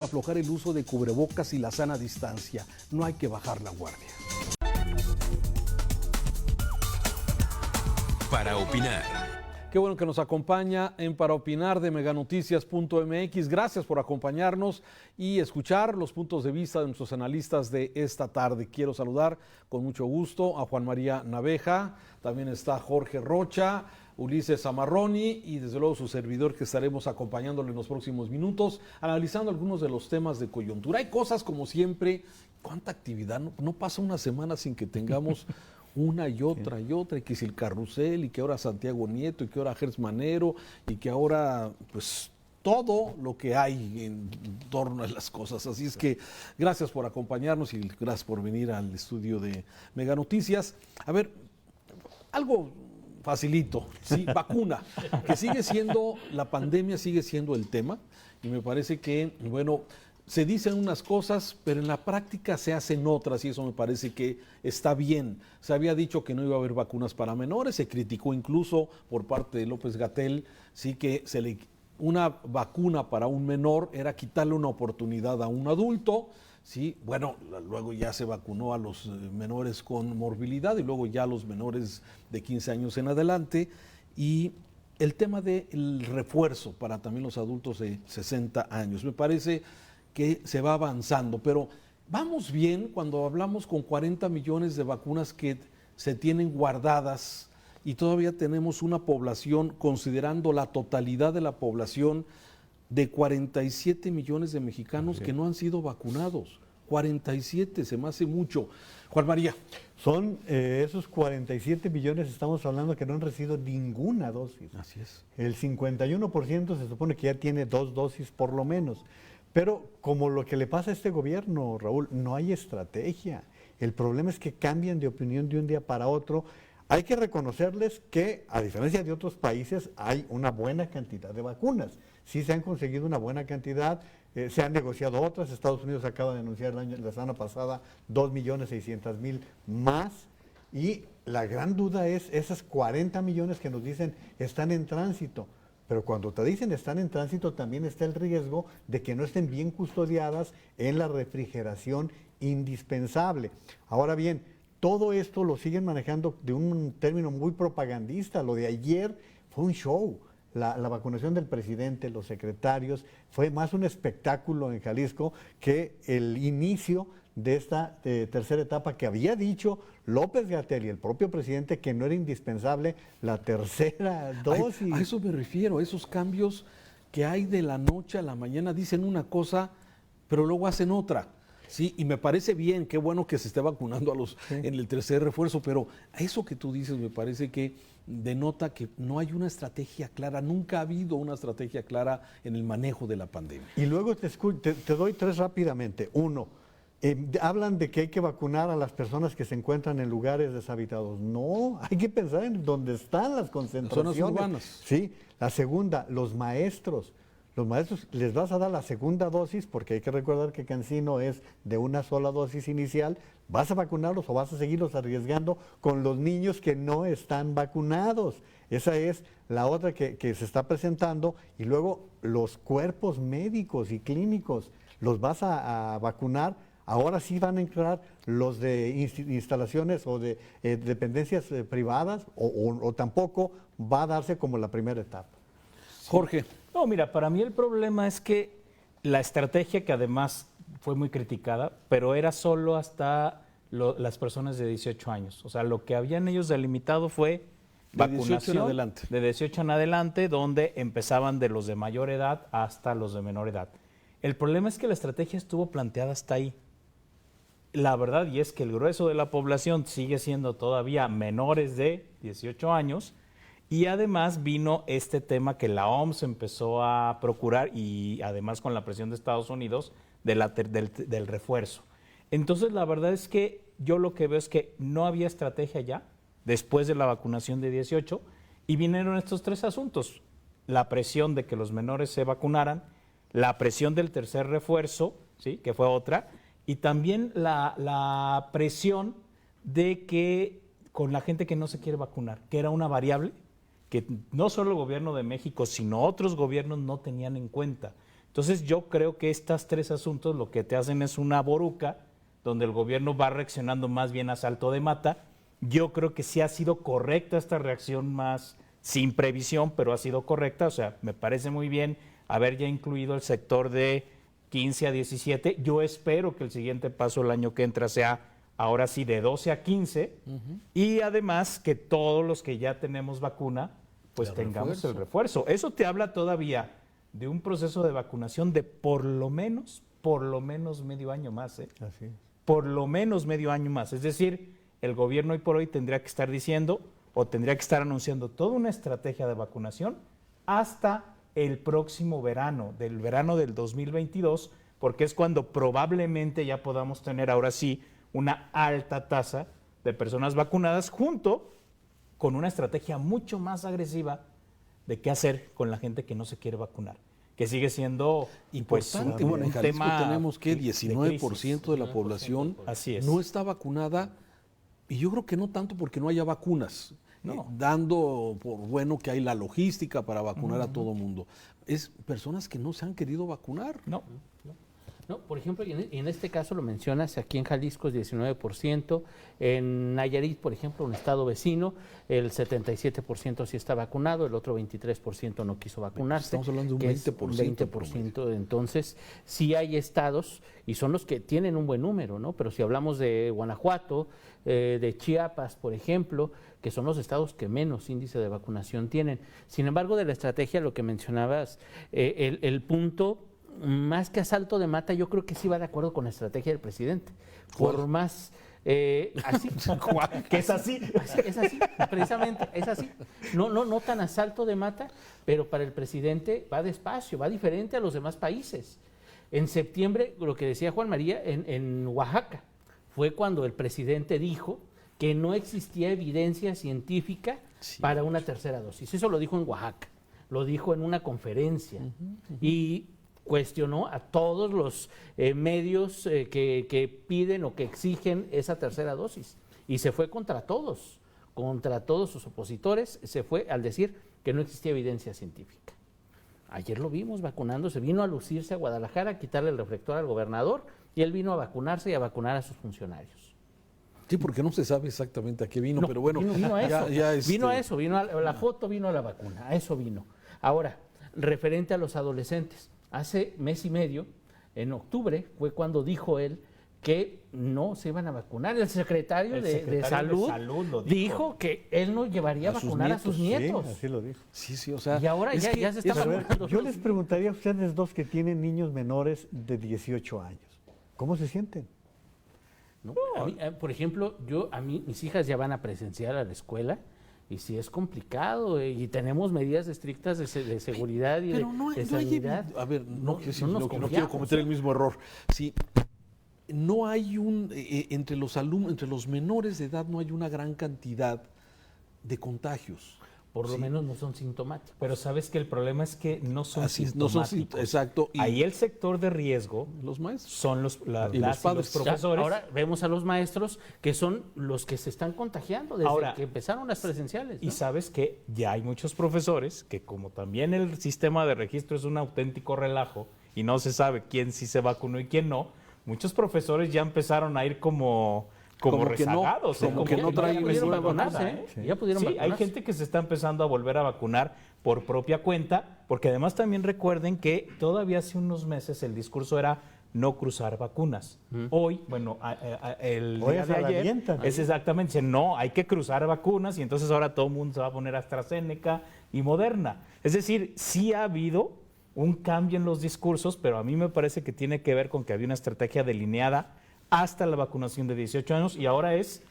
Aflojar el uso de cubrebocas y la sana distancia. No hay que bajar la guardia. Para opinar. Qué bueno que nos acompaña en Para Opinar de meganoticias.mx. Gracias por acompañarnos y escuchar los puntos de vista de nuestros analistas de esta tarde. Quiero saludar con mucho gusto a Juan María Naveja, también está Jorge Rocha, Ulises Zamarroni y desde luego su servidor, que estaremos acompañándole en los próximos minutos, analizando algunos de los temas de coyuntura. Hay cosas como siempre, cuánta actividad, no pasa una semana sin que tengamos una y otra, y que si el carrusel, y que ahora Santiago Nieto, y que ahora Gers Manero, y que ahora pues todo lo que hay en torno a las cosas. Así es que gracias por acompañarnos y gracias por venir al estudio de Mega Noticias. A ver, algo facilito, sí, vacuna, que sigue siendo, la pandemia sigue siendo el tema, y me parece que, bueno, se dicen unas cosas, pero en la práctica se hacen otras, y eso me parece que está bien. Se había dicho que no iba a haber vacunas para menores, se criticó incluso por parte de López-Gatell, sí, que una vacuna para un menor era quitarle una oportunidad a un adulto. Sí, bueno, luego ya se vacunó a los menores con morbilidad y luego ya a los menores de 15 años en adelante. Y el tema del refuerzo para también los adultos de 60 años, me parece que se va avanzando, pero vamos bien cuando hablamos con 40 millones de vacunas que se tienen guardadas y todavía tenemos una población, considerando la totalidad de la población, de 47 millones de mexicanos que no han sido vacunados. 47, se me hace mucho. Juan María. Son esos 47 millones, estamos hablando que no han recibido ninguna dosis. Así es. El 51% se supone que ya tiene 2 dosis por lo menos. Pero como lo que le pasa a este gobierno, Raúl, no hay estrategia. El problema es que cambian de opinión de un día para otro. Hay que reconocerles que, a diferencia de otros países, hay una buena cantidad de vacunas. Sí se han conseguido una buena cantidad, se han negociado otras. Estados Unidos acaba de anunciar la semana pasada 2.600.000 más. Y la gran duda es esas 40 millones que nos dicen están en tránsito. Pero cuando te dicen están en tránsito, también está el riesgo de que no estén bien custodiadas en la refrigeración indispensable. Ahora bien, todo esto lo siguen manejando de un término muy propagandista. Lo de ayer fue un show. La vacunación del presidente, los secretarios, fue más un espectáculo en Jalisco que el inicio de esta tercera etapa que había dicho López-Gatell y el propio presidente que no era indispensable la tercera dosis. A eso me refiero, a esos cambios que hay de la noche a la mañana. Dicen una cosa, pero luego hacen otra. Sí, y me parece bien, qué bueno que se esté vacunando en el tercer refuerzo, pero eso que tú dices me parece que denota que no hay una estrategia clara, nunca ha habido una estrategia clara en el manejo de la pandemia. Y luego te doy 3 rápidamente. Uno, hablan de que hay que vacunar a las personas que se encuentran en lugares deshabitados. No, hay que pensar en dónde están las concentraciones. Zonas urbanas. Sí, la segunda, los maestros. Los maestros les vas a dar la segunda dosis, porque hay que recordar que Cancino es de una sola dosis inicial. ¿Vas a vacunarlos o vas a seguirlos arriesgando con los niños que no están vacunados? Esa es la otra que se está presentando. Y luego los cuerpos médicos y clínicos, ¿los vas a vacunar? Ahora sí van a entrar los de instalaciones o de dependencias privadas o tampoco va a darse como la primera etapa. Jorge. No, mira, para mí el problema es que la estrategia, que además fue muy criticada, pero era solo hasta las personas de 18 años. O sea, lo que habían ellos delimitado fue vacunación de 18 en adelante. De 18 en adelante, donde empezaban de los de mayor edad hasta los de menor edad. El problema es que la estrategia estuvo planteada hasta ahí. La verdad, y es que el grueso de la población sigue siendo todavía menores de 18 años, y además vino este tema que la OMS empezó a procurar, y además con la presión de Estados Unidos, del refuerzo. Entonces, la verdad es que yo lo que veo es que no había estrategia ya, después de la vacunación de 18, y vinieron estos 3 asuntos: la presión de que los menores se vacunaran, la presión del tercer refuerzo, ¿sí?, que fue otra, y también la presión de que con la gente que no se quiere vacunar, que era una variable que no solo el gobierno de México, sino otros gobiernos no tenían en cuenta. Entonces yo creo que estos tres asuntos lo que te hacen es una boruca donde el gobierno va reaccionando más bien a salto de mata. Yo creo que sí ha sido correcta esta reacción más sin previsión, pero ha sido correcta. O sea, me parece muy bien haber ya incluido el sector de 15 a 17. Yo espero que el siguiente paso el año que entra sea ahora sí de 12 a 15 y además que todos los que ya tenemos vacuna, pues tengamos el refuerzo. Eso te habla todavía de un proceso de vacunación de por lo menos medio año más. Así es. Por lo menos medio año más. Es decir, el gobierno hoy por hoy tendría que estar diciendo o tendría que estar anunciando toda una estrategia de vacunación hasta el próximo verano, del verano del 2022, porque es cuando probablemente ya podamos tener ahora sí una alta tasa de personas vacunadas junto con una estrategia mucho más agresiva de qué hacer con la gente que no se quiere vacunar, que sigue siendo importante. Pues, Bueno, en Jalisco tema tenemos que de 19% de la población Así es. no está vacunada, y yo creo que no tanto porque no haya vacunas, No. dando por bueno que hay la logística para vacunar a todo mundo. Es personas que no se han querido vacunar. No. No, por ejemplo, y en este caso lo mencionas, aquí en Jalisco es 19%, en Nayarit, por ejemplo, un estado vecino, el 77% sí está vacunado, el otro 23% no quiso vacunarse. Estamos hablando de un que es 20%. 20%, entonces sí hay estados, y son los que tienen un buen número, ¿no? Pero si hablamos de Guanajuato, de Chiapas, por ejemplo, que son los estados que menos índice de vacunación tienen. Sin embargo, de la estrategia, lo que mencionabas, el punto... Más que asalto de mata, yo creo que sí va de acuerdo con la estrategia del presidente. Por más así, Que es así. es así, precisamente, es así. No tan asalto de mata, pero para el presidente va despacio, va diferente a los demás países. En septiembre, lo que decía Juan María, en Oaxaca, fue cuando el presidente dijo que no existía evidencia científica para una tercera dosis. Eso lo dijo en Oaxaca, lo dijo en una conferencia. Y cuestionó a todos los medios que piden o que exigen esa tercera dosis. Y se fue contra todos sus opositores, se fue al decir que no existía evidencia científica. Ayer lo vimos vacunándose, vino a lucirse a Guadalajara, a quitarle el reflector al gobernador, y él vino a vacunarse y a vacunar a sus funcionarios. Sí, porque no se sabe exactamente a qué vino, No, pero bueno. vino a eso, vino a este, eso, vino a la foto, vino a la vacuna, a eso vino. Ahora, referente a los adolescentes, hace mes y medio, en octubre, fue cuando dijo él que no se iban a vacunar. El secretario de Salud lo dijo que él no llevaría a vacunar a sus nietos. Sí, así lo dijo. Sí, o sea. Y ahora es que ya se está A ver, vacunando. yo les preguntaría a ustedes dos que tienen niños menores de 18 años, ¿cómo se sienten? ¿No? A mí, por ejemplo, mis hijas ya van a presenciar a la escuela. Y sí es complicado, y tenemos medidas estrictas de seguridad y Pero no de hay sanidad. a ver, no nos quiero confiamos, cometer el mismo error. Sí, no hay entre los alumnos, entre los menores de edad, no hay una gran cantidad de contagios. Por lo menos no son sintomáticos. Pero sabes que el problema es que no son Así es, sintomáticos. exacto. Y Ahí el sector de riesgo los maestros. son los Y los las y padres. los profesores. Ahora vemos a los maestros que son los que se están contagiando desde Ahora, que empezaron las presenciales. Y ¿no? sabes que ya hay muchos profesores que como también el sistema de registro es un auténtico relajo y no se sabe quién sí se vacunó y quién no, muchos profesores ya empezaron a ir como que no, rezagados. como que no traen ya pudieron ninguna vacunarse, vacuna, ¿eh? Sí. Ya pudieron Sí, hay vacunarse. gente que se está empezando a volver a vacunar por propia cuenta, porque además también recuerden que todavía hace unos meses el discurso era no cruzar vacunas. Hoy, bueno, el Hoy día es de a la ayer avientan. es exactamente, dice, no, hay que cruzar vacunas y entonces ahora todo el mundo se va a poner AstraZeneca y Moderna. Es decir, sí ha habido un cambio en los discursos, pero a mí me parece que tiene que ver con que había una estrategia delineada hasta la vacunación de 18 años y ahora es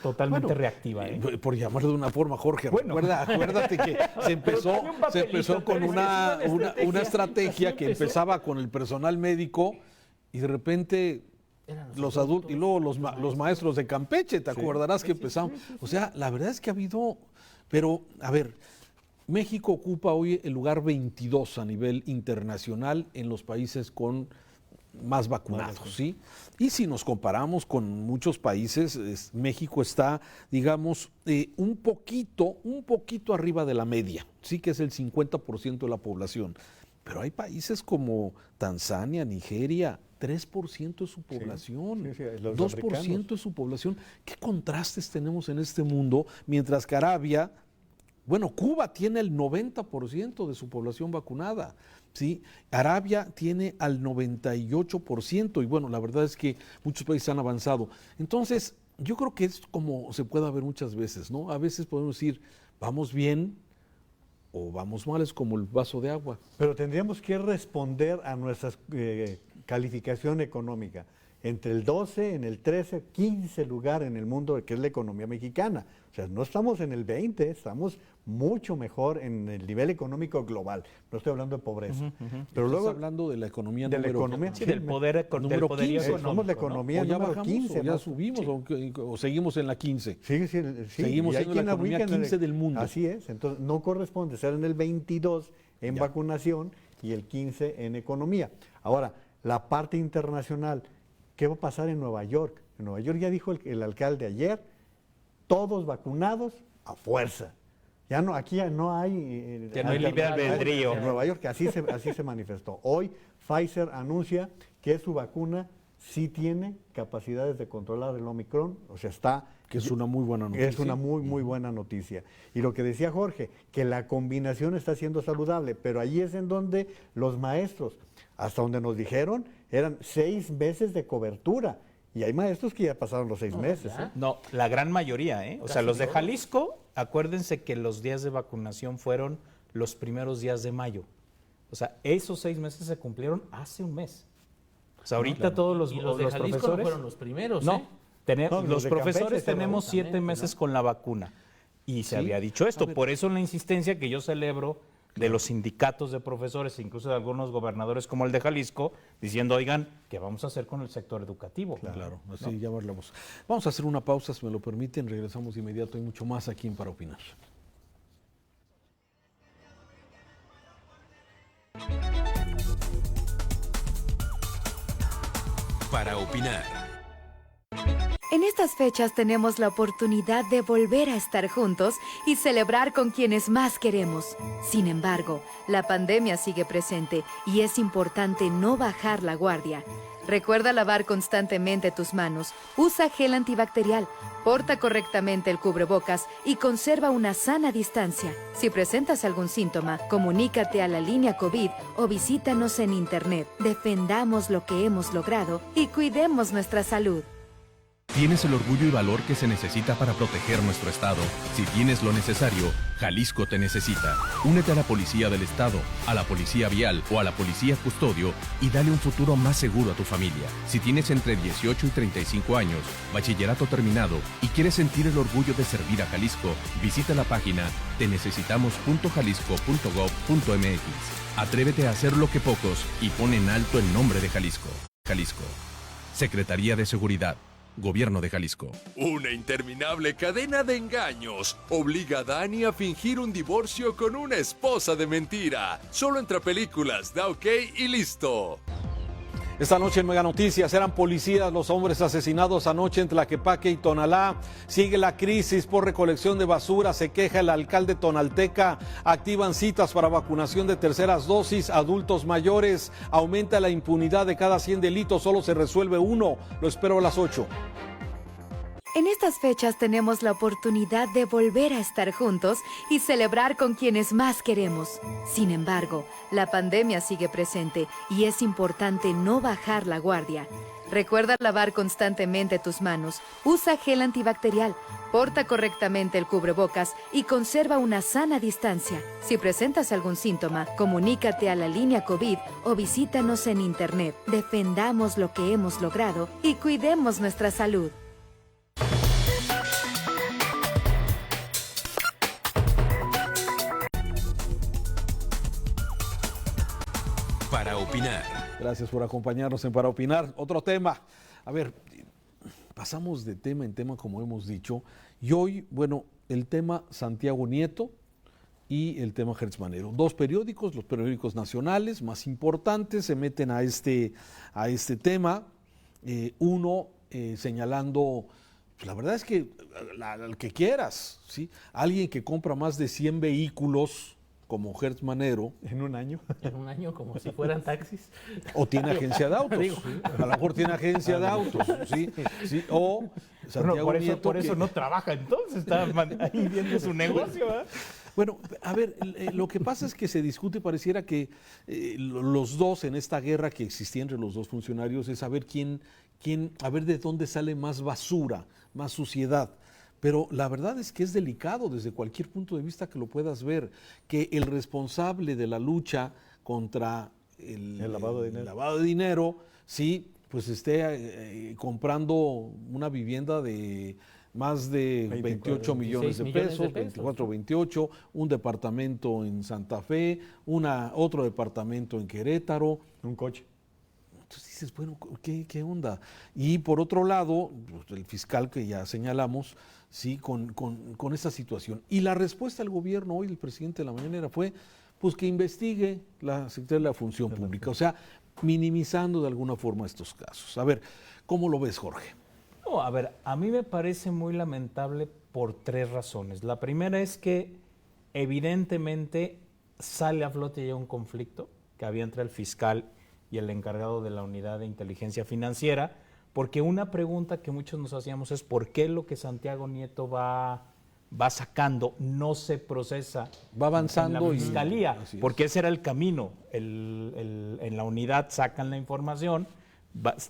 totalmente Bueno, reactiva. Por llamarlo de una forma, Jorge, Bueno. acuérdate que se empezó ponle un papelito, con pero es que es una estrategia Así que empezó. empezaba con el personal médico y de repente Eran los adultos y luego los maestros de Campeche, ¿te acordarás que empezaron? O sea, la verdad es que ha habido, pero a ver, México ocupa hoy el lugar 22 a nivel internacional en los países con más vacunados, ¿sí? Y si nos comparamos con muchos países, México está, digamos, un poquito arriba de la media, sí que es el 50% de la población. pero hay países como Tanzania, Nigeria, 3% de su población, sí, los 2% africanos. de su población. ¿Qué contrastes tenemos en este mundo? Mientras que Arabia, bueno, Cuba tiene el 90% de su población vacunada, ¿sí? Arabia tiene al 98% y bueno, la verdad es que muchos países han avanzado. Entonces, yo creo que es como se puede ver muchas veces, ¿no? A veces podemos decir, vamos bien o vamos mal, es como el vaso de agua. Pero tendríamos que responder a nuestra calificación económica. Entre el 12, en el 13, 15 lugar en el mundo, que es la economía mexicana. O sea, no estamos en el 20, estamos mucho mejor en el nivel económico global. No estoy hablando de pobreza. Pero Estás luego, hablando de la economía de la número economía, Sí, del poder, número del poderío 15, económico. somos la ¿no? economía o ya número bajamos, 15. o ya ¿no? subimos, Sí. o seguimos en la 15. Sí, sí, sí. Seguimos Y hay siendo quien la economía ubica en el- 15 del mundo. Así es, entonces no corresponde ser en el 22 en Ya. vacunación y el 15 en economía. Ahora, la parte internacional, ¿qué va a pasar en Nueva York? En Nueva York ya dijo el alcalde ayer, todos vacunados a fuerza. Ya no, aquí ya no hay... Ya no hay libre albedrío. En Nueva York, así se manifestó. Hoy Pfizer anuncia que su vacuna sí tiene capacidades de controlar el Omicron, o sea, está... Que es una muy buena noticia. Es una muy buena noticia. Y lo que decía Jorge, que la combinación está siendo saludable, pero allí es en donde los maestros, hasta donde nos dijeron, eran 6 meses de cobertura. Y hay maestros que ya pasaron los 6 meses. ya. ¿eh? No, la gran mayoría, ¿eh? O sea, Casi los de todos. Jalisco, acuérdense que los días de vacunación fueron los primeros días de mayo. O sea, esos 6 meses se cumplieron hace un mes. O sea, ahorita todos los, Y los de Jalisco no profesores... fueron los primeros, No, ¿eh? No, los los de Campeche profesores se tenemos 7 exactamente, meses ¿no? con la vacuna. Y se Sí. había dicho esto. A ver. Por eso la insistencia que yo celebro de los sindicatos de profesores, incluso de algunos gobernadores como el de Jalisco, diciendo, oigan, ¿qué vamos a hacer con el sector educativo? Claro, así ya hablamos. Vamos a hacer una pausa, si me lo permiten, regresamos de inmediato, hay mucho más aquí en Para Opinar. Para opinar. En estas fechas tenemos la oportunidad de volver a estar juntos y celebrar con quienes más queremos. Sin embargo, la pandemia sigue presente y es importante no bajar la guardia. Recuerda lavar constantemente tus manos, usa gel antibacterial, porta correctamente el cubrebocas y conserva una sana distancia. Si presentas algún síntoma, comunícate a la línea COVID o visítanos en internet. Defendamos lo que hemos logrado y cuidemos nuestra salud. ¿Tienes el orgullo y valor que se necesita para proteger nuestro estado? Si tienes lo necesario, Jalisco te necesita. Únete a la Policía del Estado, a la Policía Vial o a la Policía Custodio y dale un futuro más seguro a tu familia. Si tienes entre 18 y 35 años, bachillerato terminado y quieres sentir el orgullo de servir a Jalisco, visita la página tenecesitamos.jalisco.gov.mx. Atrévete a hacer lo que pocos y pon en alto el nombre de Jalisco. Jalisco. Secretaría de Seguridad. Gobierno de Jalisco. Una interminable cadena de engaños obliga a Dani a fingir un divorcio con una esposa de mentira. Solo entre películas, da ok y listo. Esta noche en Mega Noticias eran policías los hombres asesinados anoche en Tlaquepaque y Tonalá. Sigue la crisis por recolección de basura, se queja el alcalde tonalteca. Activan citas para vacunación de terceras dosis, adultos mayores. Aumenta la impunidad de cada 100 delitos, solo se resuelve uno. Lo espero a las 8. En estas fechas tenemos la oportunidad de volver a estar juntos y celebrar con quienes más queremos. Sin embargo, la pandemia sigue presente y es importante no bajar la guardia. Recuerda lavar constantemente tus manos, usa gel antibacterial, porta correctamente el cubrebocas y conserva una sana distancia. Si presentas algún síntoma, comunícate a la línea COVID o visítanos en internet. Defendamos lo que hemos logrado y cuidemos nuestra salud. Para opinar. Gracias por acompañarnos en Para Opinar. Otro tema. A ver, pasamos de tema en tema, como hemos dicho. Y hoy, bueno, el tema Santiago Nieto y el tema Gertz Manero. Dos periódicos, los periódicos nacionales más importantes, se meten a este tema. Uno señalando, pues la verdad es que al que quieras, ¿sí? Alguien que compra más de 100 vehículos como Hertz Manero, En un año. En un año, como si fueran taxis. o tiene agencia de autos, Digo. ¿sí? A lo mejor tiene agencia de autos, ¿sí? Sí, o Santiago por Nieto, eso que- no trabaja entonces, está ahí viendo su negocio, ¿verdad? Bueno, a ver, lo que pasa es que se discute, pareciera que los dos en esta guerra que existía entre los dos funcionarios es saber a ver de dónde sale más basura, más suciedad. Pero la verdad es que es delicado desde cualquier punto de vista que lo puedas ver, que el responsable de la lucha contra el lavado de dinero. lavado de dinero, sí, pues esté comprando una vivienda de más de 28 millones de 26 millones de pesos, pesos. 24, 28, un departamento en Santa Fe, otro departamento en Querétaro. Un coche. Entonces dices, bueno, ¿qué onda? Y por otro lado, pues, el fiscal que ya señalamos, sí, con esta situación. Y la respuesta del gobierno hoy, del presidente de la mañanera, fue pues que investigue la Secretaría de la Función Pública, o sea, minimizando de alguna forma estos casos. A ver, ¿cómo lo ves, Jorge? No, a ver, a mí me parece muy lamentable por 3 razones. La primera es que evidentemente sale a flote ya un conflicto que había entre el fiscal y el encargado de la unidad de inteligencia financiera, porque una pregunta que muchos nos hacíamos es ¿por qué lo que Santiago Nieto va sacando no se procesa Va avanzando en la y- fiscalía? así es. Porque ese era el camino. En la unidad sacan la información,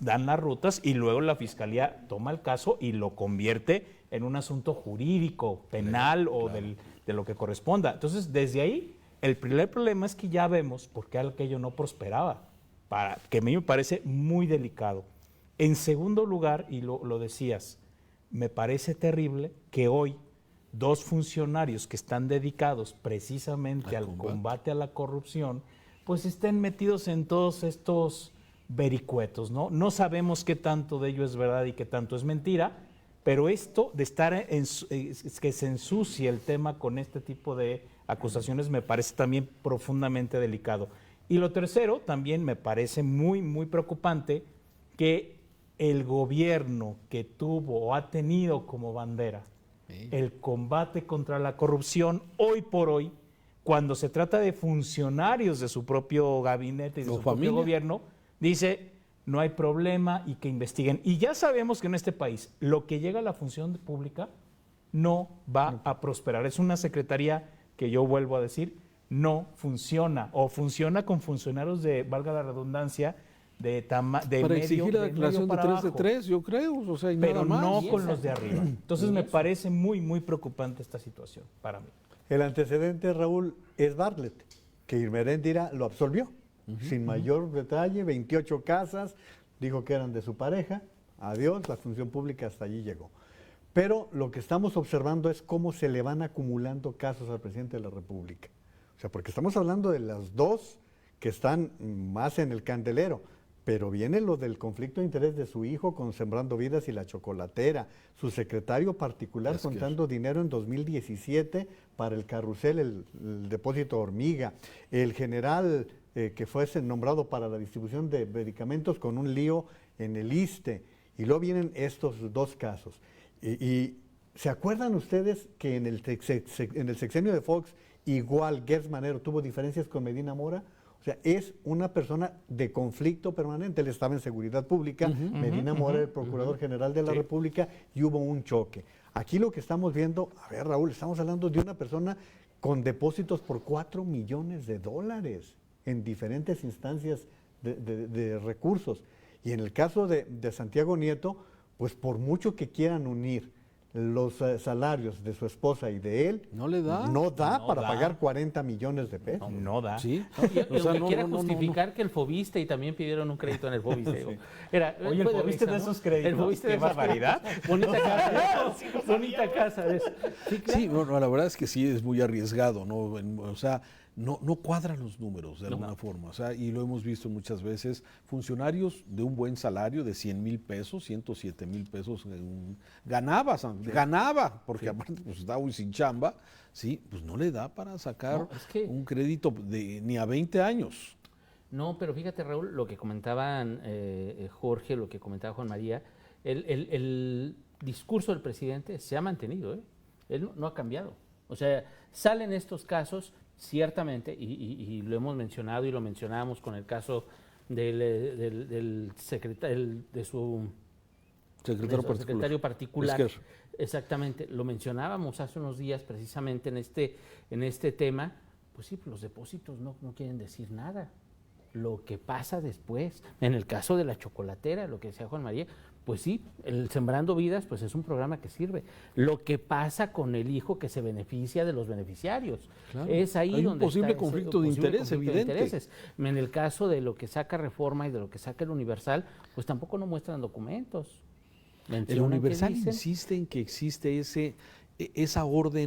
dan las rutas y luego la fiscalía toma el caso y lo convierte en un asunto jurídico, penal o de lo que corresponda. Entonces, desde ahí, el primer problema es que ya vemos por qué aquello no prosperaba, que a mí me parece muy delicado. En segundo lugar, y lo decías, me parece terrible que hoy 2 funcionarios que están dedicados precisamente al combate a la corrupción, pues estén metidos en todos estos vericuetos, ¿no? No sabemos qué tanto de ello es verdad y qué tanto es mentira, pero esto de estar que se ensucie el tema con este tipo de acusaciones me parece también profundamente delicado. Y lo tercero, también me parece muy, muy preocupante que el gobierno que tuvo o ha tenido como bandera el combate contra la corrupción, hoy por hoy, cuando se trata de funcionarios de su propio gabinete y de O su familia. propio gobierno, dice, no hay problema y que investiguen. Y ya sabemos que en este país lo que llega a la función pública no va a prosperar. Es una secretaría que yo vuelvo a decir, no funciona o funciona con funcionarios de, valga la redundancia, de Para medio, exigir la de declaración medio de para 3 de abajo. 3, yo creo, o sea, y Pero nada más. no con los de arriba. Entonces me parece muy, muy preocupante esta situación para mí. El antecedente, Raúl, es Bartlett, que Irmeréndira lo absolvió, sin mayor detalle, 28 casas, dijo que eran de su pareja, adiós, la función pública hasta allí llegó. Pero lo que estamos observando es cómo se le van acumulando casos al presidente de la República. O sea, porque estamos hablando de las 2 que están más en el candelero, pero viene lo del conflicto de interés de su hijo con Sembrando Vidas y La Chocolatera, su secretario particular Es que contando dinero en 2017 para el carrusel, el depósito hormiga, el general que fue nombrado para la distribución de medicamentos con un lío en el ISSSTE, y luego vienen estos 2 casos. Y ¿se acuerdan ustedes que en el sexenio de Fox igual Gertz Manero tuvo diferencias con Medina Mora? O sea, es una persona de conflicto permanente. Él estaba en seguridad pública, Medina Mora era el procurador general de la República y hubo un choque. Aquí lo que estamos viendo, a ver, Raúl, estamos hablando de una persona con depósitos por $4 millones en diferentes instancias de recursos. Y en el caso de Santiago Nieto, pues por mucho que quieran unir los salarios de su esposa y de él, No le da. no da No para da. pagar 40 millones de pesos. No da. Sí. Y O sea, aunque no, quiera no, no, no, justificar que el Fobiste y también pidieron un crédito en el Fobiste. Digo. Era, Oye, ¿el fue Fobiste risa, de ¿no? esos créditos? El Fobiste de ¡Qué esos barbaridad! créditos. Bonita casa. Bonita casa. ¿ves? Sí, claro. Sí, no, la verdad es que sí es muy arriesgado, ¿no? O sea, no cuadran los números de alguna forma, o sea, y lo hemos visto muchas veces, funcionarios de un buen salario de 100,000 pesos, 107,000 pesos, ganaba, porque aparte pues estaba muy sin chamba, sí, pues no le da para sacar No, es que- un crédito ni a 20 años. No, pero fíjate, Raúl, lo que comentaban Jorge, lo que comentaba Juan María, el discurso del presidente se ha mantenido, ¿eh? Él no ha cambiado. O sea, salen estos casos, ciertamente, y lo hemos mencionado y lo mencionamos con el caso del secretario, de su secretario particular. Esquer. Exactamente, lo mencionábamos hace unos días precisamente en este tema. Pues sí, los depósitos no quieren decir nada. Lo que pasa después, en el caso de la chocolatera, lo que decía Juan María, pues sí, el Sembrando Vidas pues es un programa que sirve. Lo que pasa con el hijo que se beneficia de los beneficiarios, Claro. es ahí Hay un donde posible está conflicto de interés, evidente. intereses. En el caso de lo que saca Reforma y de lo que saca el Universal, pues tampoco no muestran documentos. El Mencionan que Universal dicen insiste en que existe esa orden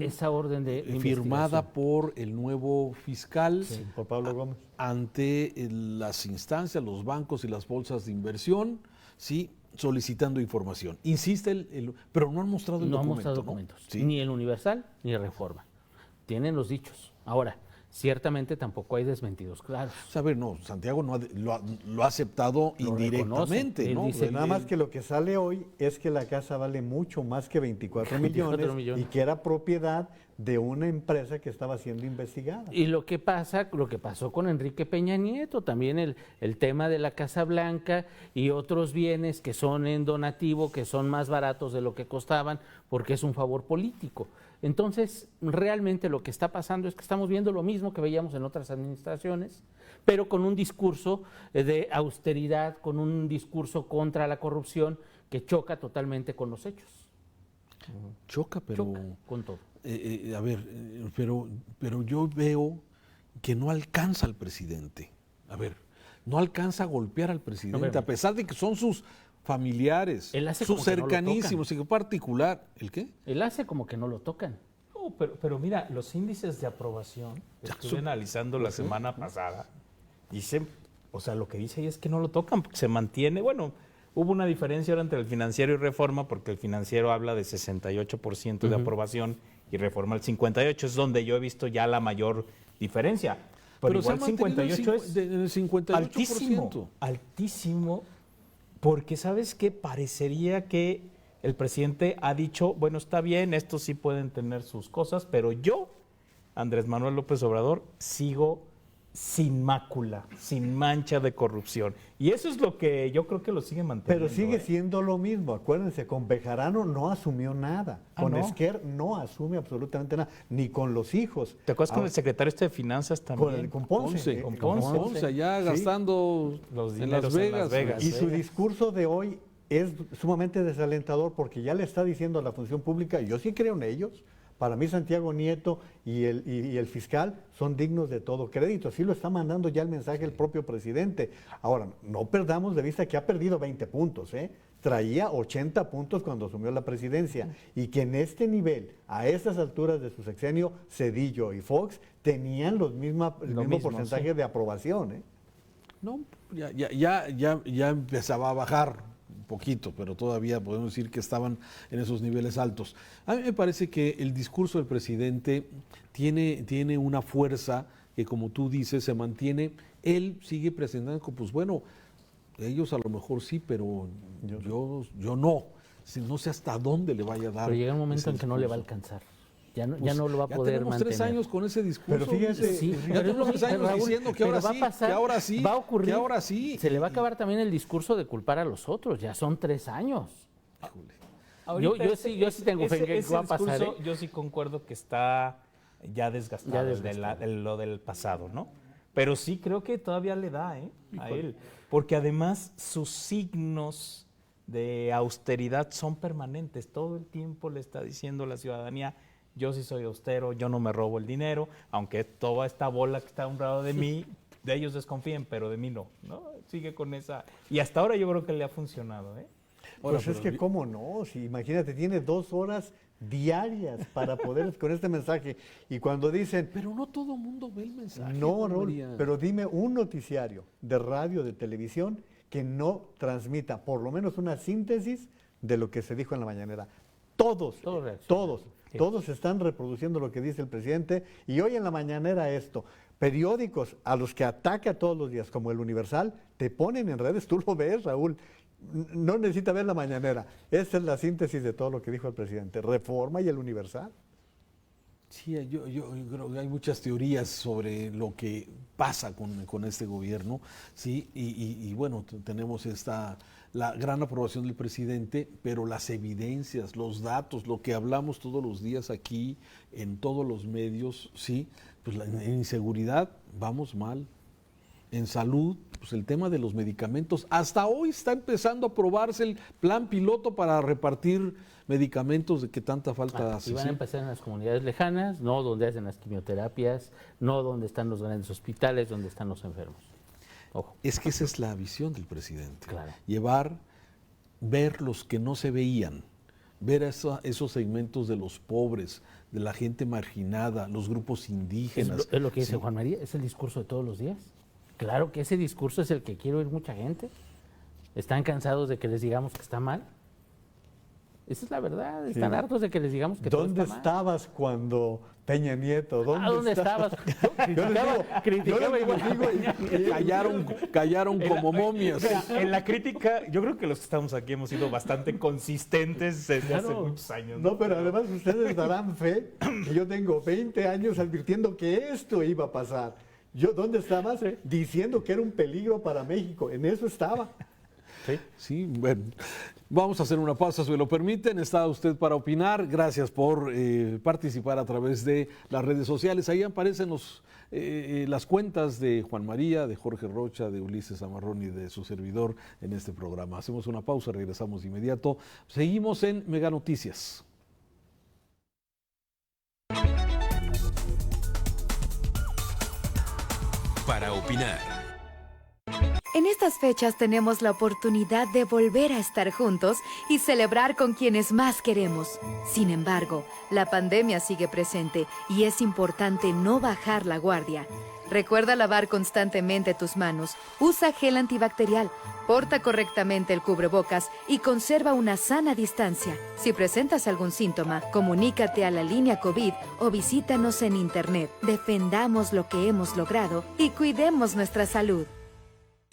de firmada investigación. por el nuevo fiscal Por Pablo Gómez. ante las instancias, los bancos y las bolsas de inversión, sí, solicitando información. Insiste pero no han mostrado el No han documento. mostrado ¿no? documentos, Sí. ni el Universal ni Reforma. Tienen los dichos. Ahora, ciertamente tampoco hay desmentidos claros. O sea, a ver, no, Santiago lo ha aceptado Lo indirectamente, reconoce. Él ¿no? dice, Nada más que lo que sale hoy es que la casa vale mucho más que 24 millones y que era propiedad de una empresa que estaba siendo investigada. Y lo que pasó con Enrique Peña Nieto, también el tema de la Casa Blanca y otros bienes que son en donativo, que son más baratos de lo que costaban, porque es un favor político. Entonces, realmente lo que está pasando es que estamos viendo lo mismo que veíamos en otras administraciones, pero con un discurso de austeridad, con un discurso contra la corrupción que choca totalmente con los hechos. Choca, pero... Choca con todo. A ver, pero yo veo que no alcanza al presidente. A ver, no alcanza a golpear al presidente, No, a pesar de que son sus familiares, Él hace sus como que no lo cercanísimos, y que particular. ¿El qué? Él hace como que no lo tocan. No, pero mira, los índices de aprobación, estuve analizando la semana pasada, dicen, o sea, lo que dice ahí es que no lo tocan, porque se mantiene, bueno, hubo una diferencia ahora entre el Financiero y Reforma, porque el Financiero habla de 68% de aprobación y Reforma el 58%, es donde yo he visto ya la mayor diferencia. Pero se ha igual mantenido 58 en el 58%. altísimo, altísimo, porque ¿sabes qué? Parecería que el presidente ha dicho, bueno, está bien, estos sí pueden tener sus cosas, pero yo, Andrés Manuel López Obrador, sigo sin mácula, sin mancha de corrupción. Y eso es lo que yo creo que lo sigue manteniendo. Pero sigue siendo lo mismo, acuérdense, con Bejarano no asumió nada, con no. Esquer no asume absolutamente nada, ni con los hijos. ¿Te acuerdas con Ahora, el secretario de Finanzas también? con Ponce. Con Ponce. Ponce, allá Sí. gastando Los en dineros Las Vegas. en Las Vegas. Y su discurso de hoy es sumamente desalentador porque ya le está diciendo a la función pública, yo sí creo en ellos, para mí Santiago Nieto y el fiscal son dignos de todo crédito, así lo está mandando ya el mensaje el propio presidente. Ahora, no perdamos de vista que ha perdido 20 puntos, traía 80 puntos cuando asumió la presidencia y que en este nivel, a estas alturas de su sexenio, Zedillo y Fox tenían el mismo porcentaje de aprobación. No, ya empezaba a bajar un poquito, pero todavía podemos decir que estaban en esos niveles altos. A mí me parece que el discurso del presidente tiene una fuerza que, como tú dices, se mantiene. Él sigue presentando, pues bueno, ellos a lo mejor sí, pero yo no. No sé hasta dónde le vaya a dar. Pero llega un momento ese en que no le va a discurso. alcanzar. Ya no lo va a Ya poder tenemos mantener. 3 años con ese discurso. Pero fíjese, Sí, ya pero es lo tenemos 3 mismo, años Raúl, diciendo que pero ahora va a sí, pasar, que ahora sí, va a ocurrir, que ahora sí. Se le va a acabar también el discurso de culpar a los otros. Ya son 3 años. Yo sí tengo fe en que ese va a pasar. discurso, yo sí concuerdo que está ya desgastado, desgastado. de lo del pasado, ¿no? Pero sí creo que todavía le da a él, porque además sus signos de austeridad son permanentes. Todo el tiempo le está diciendo a la ciudadanía, yo sí soy austero, yo no me robo el dinero, aunque toda esta bola que está a un lado de mí, de ellos desconfíen, pero de mí no. Sigue con esa. Y hasta ahora yo creo que le ha funcionado, Pues es que cómo no, si imagínate, tiene 2 horas diarias para poder con este mensaje. Y cuando dicen, Pero no todo el mundo ve el mensaje. no, Juan Raúl, María. pero dime un noticiario de radio, de televisión, que no transmita por lo menos una síntesis de lo que se dijo en la mañanera. Todos están reproduciendo lo que dice el presidente. Y hoy en la mañanera esto, periódicos a los que ataca todos los días, como el Universal, te ponen en redes, tú lo ves, Raúl. No necesita ver la mañanera. Esa es la síntesis de todo lo que dijo el presidente. Reforma y el Universal. Sí, yo creo que hay muchas teorías sobre lo que pasa con este gobierno, sí, y bueno, tenemos la gran aprobación del presidente, pero las evidencias, los datos, lo que hablamos todos los días aquí, en todos los medios, sí, pues en inseguridad vamos mal. En salud, pues el tema de los medicamentos, hasta hoy está empezando a aprobarse el plan piloto para repartir medicamentos de que tanta falta hace. Y van a empezar en las comunidades lejanas, no donde hacen las quimioterapias, no donde están los grandes hospitales, donde están los enfermos. Ojo. Es que esa es la visión del presidente. Claro. Ver los que no se veían, ver esos segmentos de los pobres, de la gente marginada, los grupos indígenas. Es lo que dice Juan María, es el discurso de todos los días. Claro que ese discurso es el que quiere oír mucha gente. ¿Están cansados de que les digamos que está mal? Esa es la verdad, están hartos de que les digamos que todo está mal. ¿Dónde estabas cuando Peña Nieto? ¿Dónde estabas? Criticaba igual. Callaron como momias. En la crítica, yo creo que los que estamos aquí hemos sido bastante consistentes desde hace muchos años. No, pero además ustedes darán fe que yo tengo 20 años advirtiendo que esto iba a pasar. ¿Dónde estabas? Diciendo que era un peligro para México. En eso estaba. Sí, bueno. Vamos a hacer una pausa, si me lo permiten. Está usted para opinar. Gracias por participar a través de las redes sociales. Ahí aparecen las cuentas de Juan María, de Jorge Rocha, de Ulises Zamarrón y de su servidor en este programa. Hacemos una pausa, regresamos de inmediato. Seguimos en Mega Noticias. Para opinar. En estas fechas tenemos la oportunidad de volver a estar juntos y celebrar con quienes más queremos. Sin embargo, la pandemia sigue presente y es importante no bajar la guardia. Recuerda lavar constantemente tus manos, usa gel antibacterial, porta correctamente el cubrebocas y conserva una sana distancia. Si presentas algún síntoma, comunícate a la línea COVID o visítanos en internet. Defendamos lo que hemos logrado y cuidemos nuestra salud.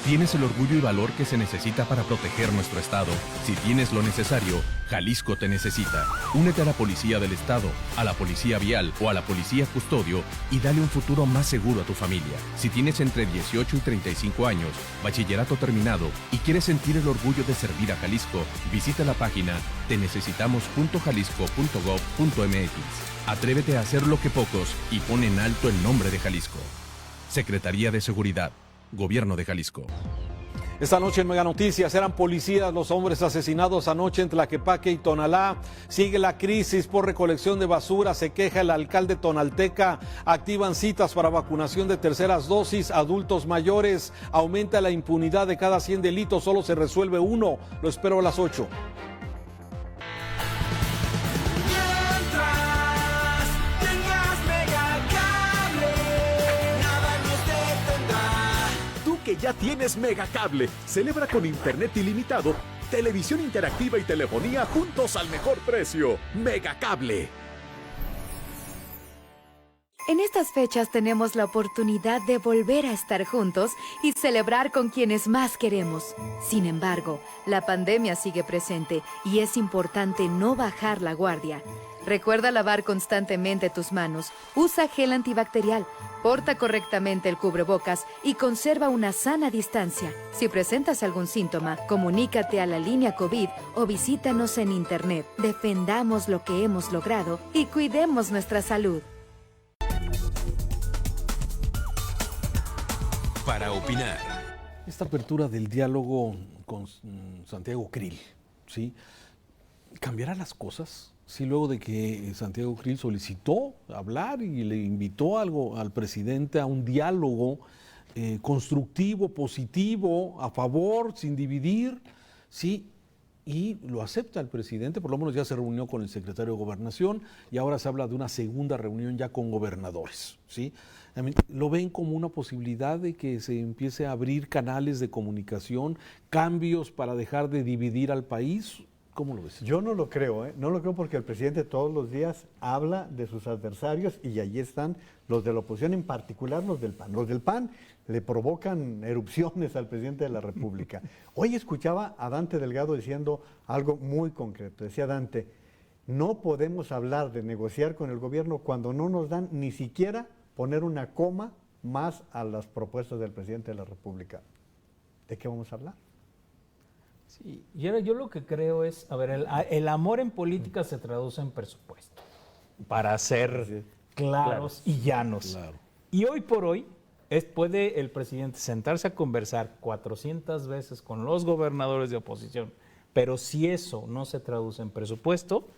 Tienes el orgullo y valor que se necesita para proteger nuestro estado. Si tienes lo necesario, Jalisco te necesita. Únete a la Policía del Estado, a la Policía Vial o a la Policía Custodio y dale un futuro más seguro a tu familia. Si tienes entre 18 y 35 años, bachillerato terminado y quieres sentir el orgullo de servir a Jalisco, visita la página tenecesitamos.jalisco.gov.mx. Atrévete a hacer lo que pocos y pon en alto el nombre de Jalisco. Secretaría de Seguridad. Gobierno de Jalisco. Esta noche en Mega Noticias eran policías los hombres asesinados anoche en Tlaquepaque y Tonalá. Sigue la crisis por recolección de basura, se queja el alcalde tonalteca. Activan citas para vacunación de terceras dosis, adultos mayores. Aumenta la impunidad de cada 100 delitos, solo se resuelve uno. Lo espero a las 8. Que ya tienes Megacable. Celebra con internet ilimitado, televisión interactiva y telefonía juntos al mejor precio. Megacable. En estas fechas tenemos la oportunidad de volver a estar juntos y celebrar con quienes más queremos. Sin embargo, la pandemia sigue presente y es importante no bajar la guardia. Recuerda lavar constantemente tus manos, usa gel antibacterial, porta correctamente el cubrebocas y conserva una sana distancia. Si presentas algún síntoma, comunícate a la línea COVID o visítanos en internet. Defendamos lo que hemos logrado y cuidemos nuestra salud. Para opinar. Esta apertura del diálogo con Santiago Krill, ¿sí? ¿Cambiará las cosas? Sí, luego de que Santiago Krill solicitó hablar y le invitó al presidente a un diálogo constructivo, positivo, a favor, sin dividir, sí, y lo acepta el presidente, por lo menos ya se reunió con el secretario de Gobernación y ahora se habla de una segunda reunión ya con gobernadores, ¿sí? ¿Lo ven como una posibilidad de que se empiece a abrir canales de comunicación, cambios para dejar de dividir al país? ¿Cómo lo ves? Yo no lo creo, no lo creo porque el presidente todos los días habla de sus adversarios y allí están los de la oposición, en particular los del PAN. Los del PAN le provocan erupciones al presidente de la República. Hoy escuchaba a Dante Delgado diciendo algo muy concreto. Decía Dante, No podemos hablar de negociar con el gobierno cuando no nos dan ni siquiera poner una coma más a las propuestas del presidente de la República. ¿De qué vamos a hablar? Sí, yo lo que creo es, a ver, el amor en política se traduce en presupuesto, para ser claros y llanos. Claro. Y hoy por hoy puede el presidente sentarse a conversar 400 veces con los gobernadores de oposición, pero si eso no se traduce en presupuesto,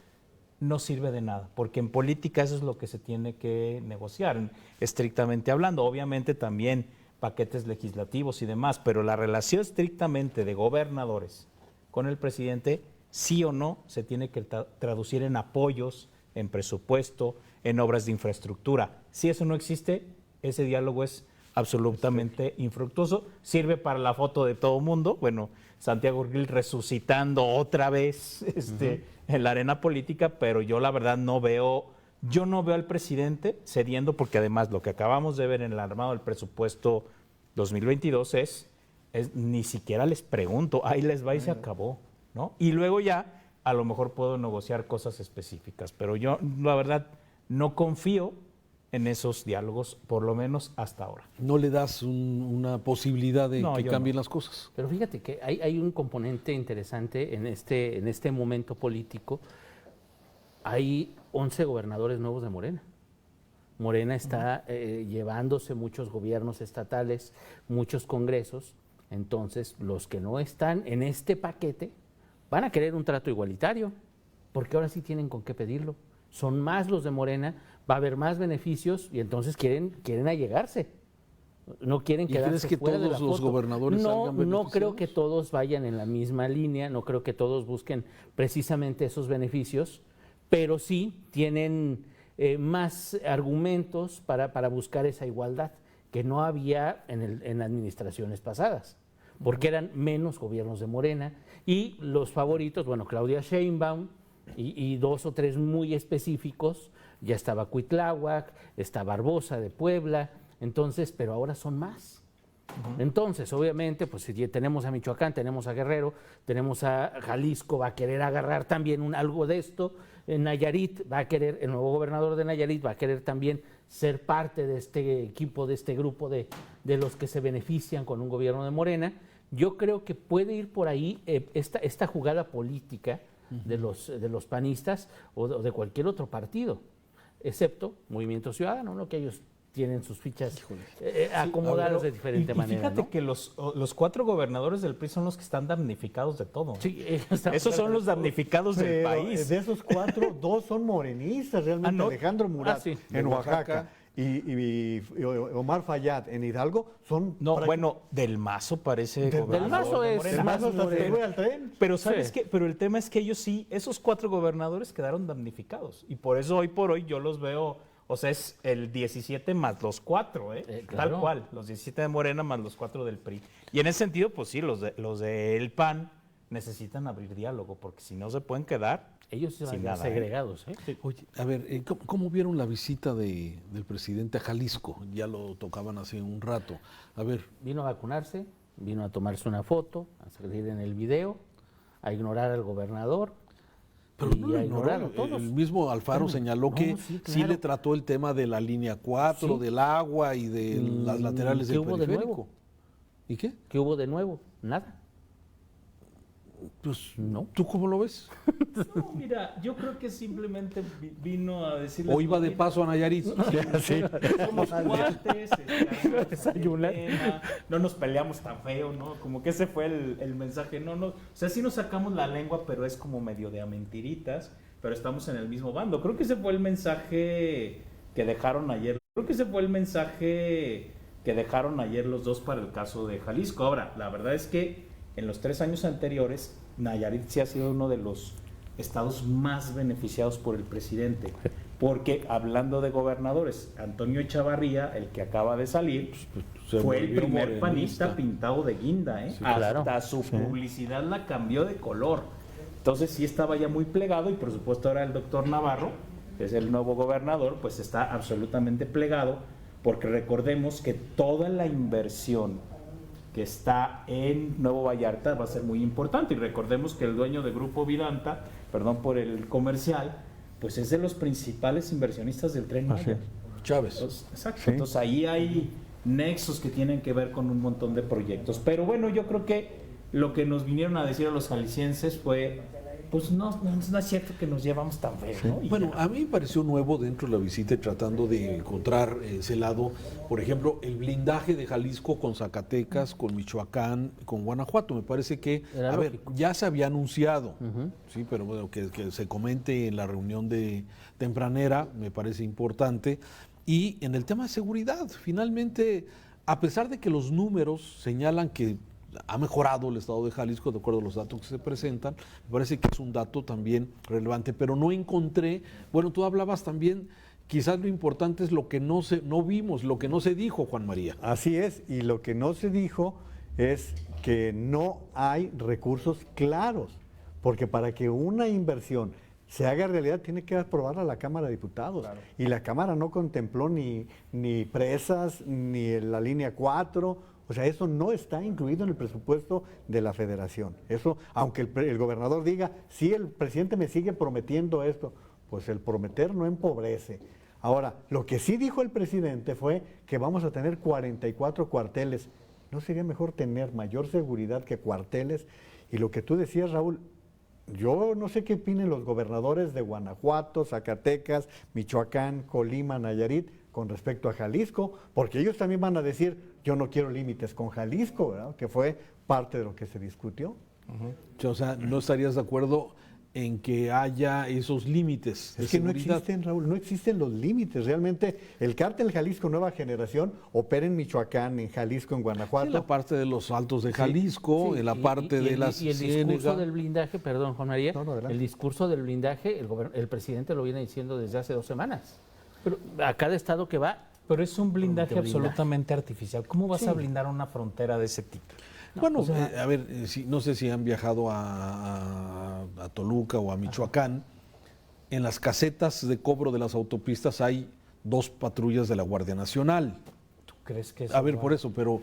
no sirve de nada, porque en política eso es lo que se tiene que negociar, estrictamente hablando. Obviamente también paquetes legislativos y demás, pero la relación estrictamente de gobernadores con el presidente, sí o no, se tiene que traducir en apoyos, en presupuesto, en obras de infraestructura. Si eso no existe, ese diálogo es absolutamente infructuoso. Sirve para la foto de todo mundo. Bueno, Santiago Krill resucitando otra vez en la arena política, pero yo la verdad no veo al presidente cediendo, porque además lo que acabamos de ver en el armado del presupuesto 2022 es ni siquiera les pregunto, ahí les va y se acabó, ¿no? Y luego ya a lo mejor puedo negociar cosas específicas, pero yo la verdad no confío en esos diálogos, por lo menos hasta ahora. ¿No le das una posibilidad de que cambien las cosas? Pero fíjate que hay un componente interesante en este momento político. Hay 11 gobernadores nuevos de Morena. Morena está llevándose muchos gobiernos estatales, muchos congresos. Entonces, los que no están en este paquete van a querer un trato igualitario, porque ahora sí tienen con qué pedirlo. Son más los de Morena, va a haber más beneficios y entonces quieren allegarse. No quieren quedarse que fuera de la todos los foto. gobernadores salgan beneficiados? No creo que todos vayan en la misma línea, no creo que todos busquen precisamente esos beneficios, pero sí tienen más argumentos para buscar esa igualdad que no había en administraciones pasadas, porque eran menos gobiernos de Morena y los favoritos, bueno, Claudia Sheinbaum y dos o tres muy específicos, ya estaba Cuitláhuac, está Barbosa de Puebla, entonces, pero ahora son más. Entonces, obviamente, pues si tenemos a Michoacán, tenemos a Guerrero, tenemos a Jalisco, va a querer agarrar también algo de esto. Nayarit va a querer, el nuevo gobernador de Nayarit va a querer también ser parte de este equipo, de este grupo de los que se benefician con un gobierno de Morena. Yo creo que puede ir por ahí esta jugada política de los panistas o de cualquier otro partido, excepto Movimiento Ciudadano, ¿no? Que ellos tienen sus fichas acomodadas de diferente manera. Fíjate, ¿no?, que los 4 gobernadores del PRI son los que están damnificados de todo. Sí, esos son los damnificados del país. De esos 4, 2 son morenistas realmente. ¿no? Alejandro Murat sí, en Oaxaca y Omar Fayad en Hidalgo son... Bueno, Del Mazo parece Del Mazo es Del Mazo hasta se fue al tren. Pero ¿sabes qué? Pero el tema es que ellos sí, esos 4 gobernadores quedaron damnificados. Y por eso hoy por hoy yo los veo, o sea, es el 17 más los 4, claro. Tal cual, los 17 de Morena más los 4 del PRI. Y en ese sentido, pues sí, los del PAN necesitan abrir diálogo, porque si no se pueden quedar ellos se sin van nada, segregados. Oye, a ver, ¿cómo vieron la visita del presidente a Jalisco? Ya lo tocaban hace un rato. A ver. Vino a vacunarse, vino a tomarse una foto, a salir en el video, a ignorar al gobernador. Pero y no lo a ignorarlo ignoró. todos. El mismo Alfaro señaló que sí le trató el tema de la línea 4, del agua y de las laterales del periférico. ¿Qué hubo de nuevo? ¿Y qué? ¿Qué hubo de nuevo? Nada. Pues no. ¿Tú cómo lo ves? No, mira, yo creo que simplemente vino a decirle... ¿O iba de paso a Nayarit? Sí. Somos cuates, no nos peleamos tan feo, ¿no? Como que ese fue el mensaje. No, o sea, sí nos sacamos la lengua, pero es como medio de a mentiritas, pero estamos en el mismo bando. Creo que ese fue el mensaje que dejaron ayer. Los dos para el caso de Jalisco. Ahora, la verdad es que en los 3 años anteriores, Nayarit sí ha sido uno de los estados más beneficiados por el presidente. Porque, hablando de gobernadores, Antonio Echavarría, el que acaba de salir, fue el primer panista pintado de guinda. Sí, hasta su publicidad la cambió de color. Entonces sí estaba ya muy plegado, y por supuesto ahora el doctor Navarro, que es el nuevo gobernador, pues está absolutamente plegado, porque recordemos que toda la inversión que está en Nuevo Vallarta, va a ser muy importante. Y recordemos que el dueño de Grupo Vidanta, perdón por el comercial, pues es de los principales inversionistas del Tren Maya. Chávez. Exacto. Sí. Entonces ahí hay nexos que tienen que ver con un montón de proyectos. Pero bueno, yo creo que lo que nos vinieron a decir a los jaliscienses fue, pues no es cierto que nos llevamos tan feo, ¿no? Y Bueno, ya. a mí me pareció nuevo dentro de la visita, tratando de encontrar ese lado, por ejemplo, el blindaje de Jalisco con Zacatecas, con Michoacán, con Guanajuato. Me parece que, Era a ver, lógico. ya se había anunciado, sí, pero bueno, que se comente en la reunión de tempranera, me parece importante. Y en el tema de seguridad, finalmente, a pesar de que los números señalan que ha mejorado el estado de Jalisco de acuerdo a los datos que se presentan, me parece que es un dato también relevante, pero no encontré, bueno, tú hablabas también, quizás lo importante es lo que no vimos, lo que no se dijo, Juan María. Así es, y lo que no se dijo es que no hay recursos claros, porque para que una inversión se haga realidad tiene que aprobarla la Cámara de Diputados. Y la Cámara no contempló ni presas, ni la línea 4, o sea, eso no está incluido en el presupuesto de la Federación. Eso, aunque el gobernador diga, sí, el presidente me sigue prometiendo esto, pues el prometer no empobrece. Ahora, lo que sí dijo el presidente fue que vamos a tener 44 cuarteles. ¿No sería mejor tener mayor seguridad que cuarteles? Y lo que tú decías, Raúl, yo no sé qué opinen los gobernadores de Guanajuato, Zacatecas, Michoacán, Colima, Nayarit con respecto a Jalisco, porque ellos también van a decir, yo no quiero límites con Jalisco, ¿verdad? Que fue parte de lo que se discutió. O sea, ¿no estarías de acuerdo en que haya esos límites de Es que no seguridad? existen, Raúl, no existen los límites. Realmente el cártel Jalisco Nueva Generación opera en Michoacán, en Jalisco, en Guanajuato. En la parte de los altos de Jalisco, Sí, en la parte de las y el discurso Ciénega. del blindaje, perdón, Juan María, No, adelante. el discurso del blindaje, el presidente lo viene diciendo desde hace 2 semanas. Pero a cada estado que va, Pero es un blindaje Blindaje. absolutamente artificial. ¿Cómo vas a blindar una frontera de ese tipo? Bueno, a ver, no sé si han viajado a Toluca o a Michoacán. En las casetas de cobro de las autopistas hay 2 patrullas de la Guardia Nacional. ¿Tú crees que eso A ver, va- por eso, pero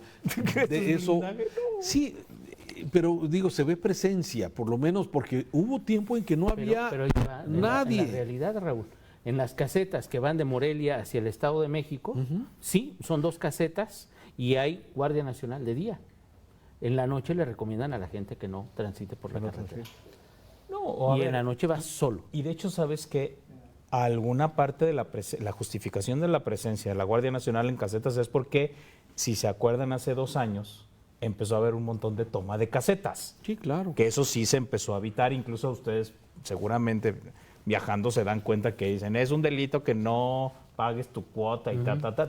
crees de que es eso, blindaje? No. sí, pero digo, se ve presencia, por lo menos, porque hubo tiempo en que no había pero ahí va, nadie. En la realidad, Raúl, en las casetas que van de Morelia hacia el Estado de México, sí, son 2 casetas y hay Guardia Nacional de día. En la noche le recomiendan a la gente que no transite por la carretera. No, o a Y ver, en la noche vas solo. y de hecho, ¿sabes que alguna parte de la justificación de la presencia de la Guardia Nacional en casetas es porque, si se acuerdan, hace 2 años empezó a haber un montón de toma de casetas? Sí, claro. Que eso sí se empezó a evitar, incluso ustedes seguramente viajando se dan cuenta que dicen, es un delito que no pagues tu cuota y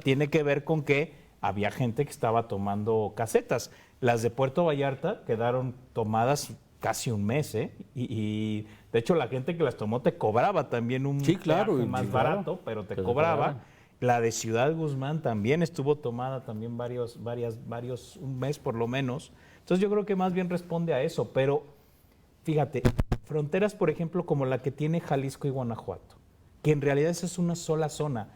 Tiene que ver con que había gente que estaba tomando casetas. Las de Puerto Vallarta quedaron tomadas casi un mes, ¿eh? Y de hecho la gente que las tomó te cobraba también un Sí, claro, peaje más sí, claro. barato, pero te Te cobraba. cobraban. La de Ciudad Guzmán también estuvo tomada también un mes por lo menos. Entonces yo creo que más bien responde a eso, pero fíjate, fronteras por ejemplo como la que tiene Jalisco y Guanajuato, que en realidad esa es una sola zona,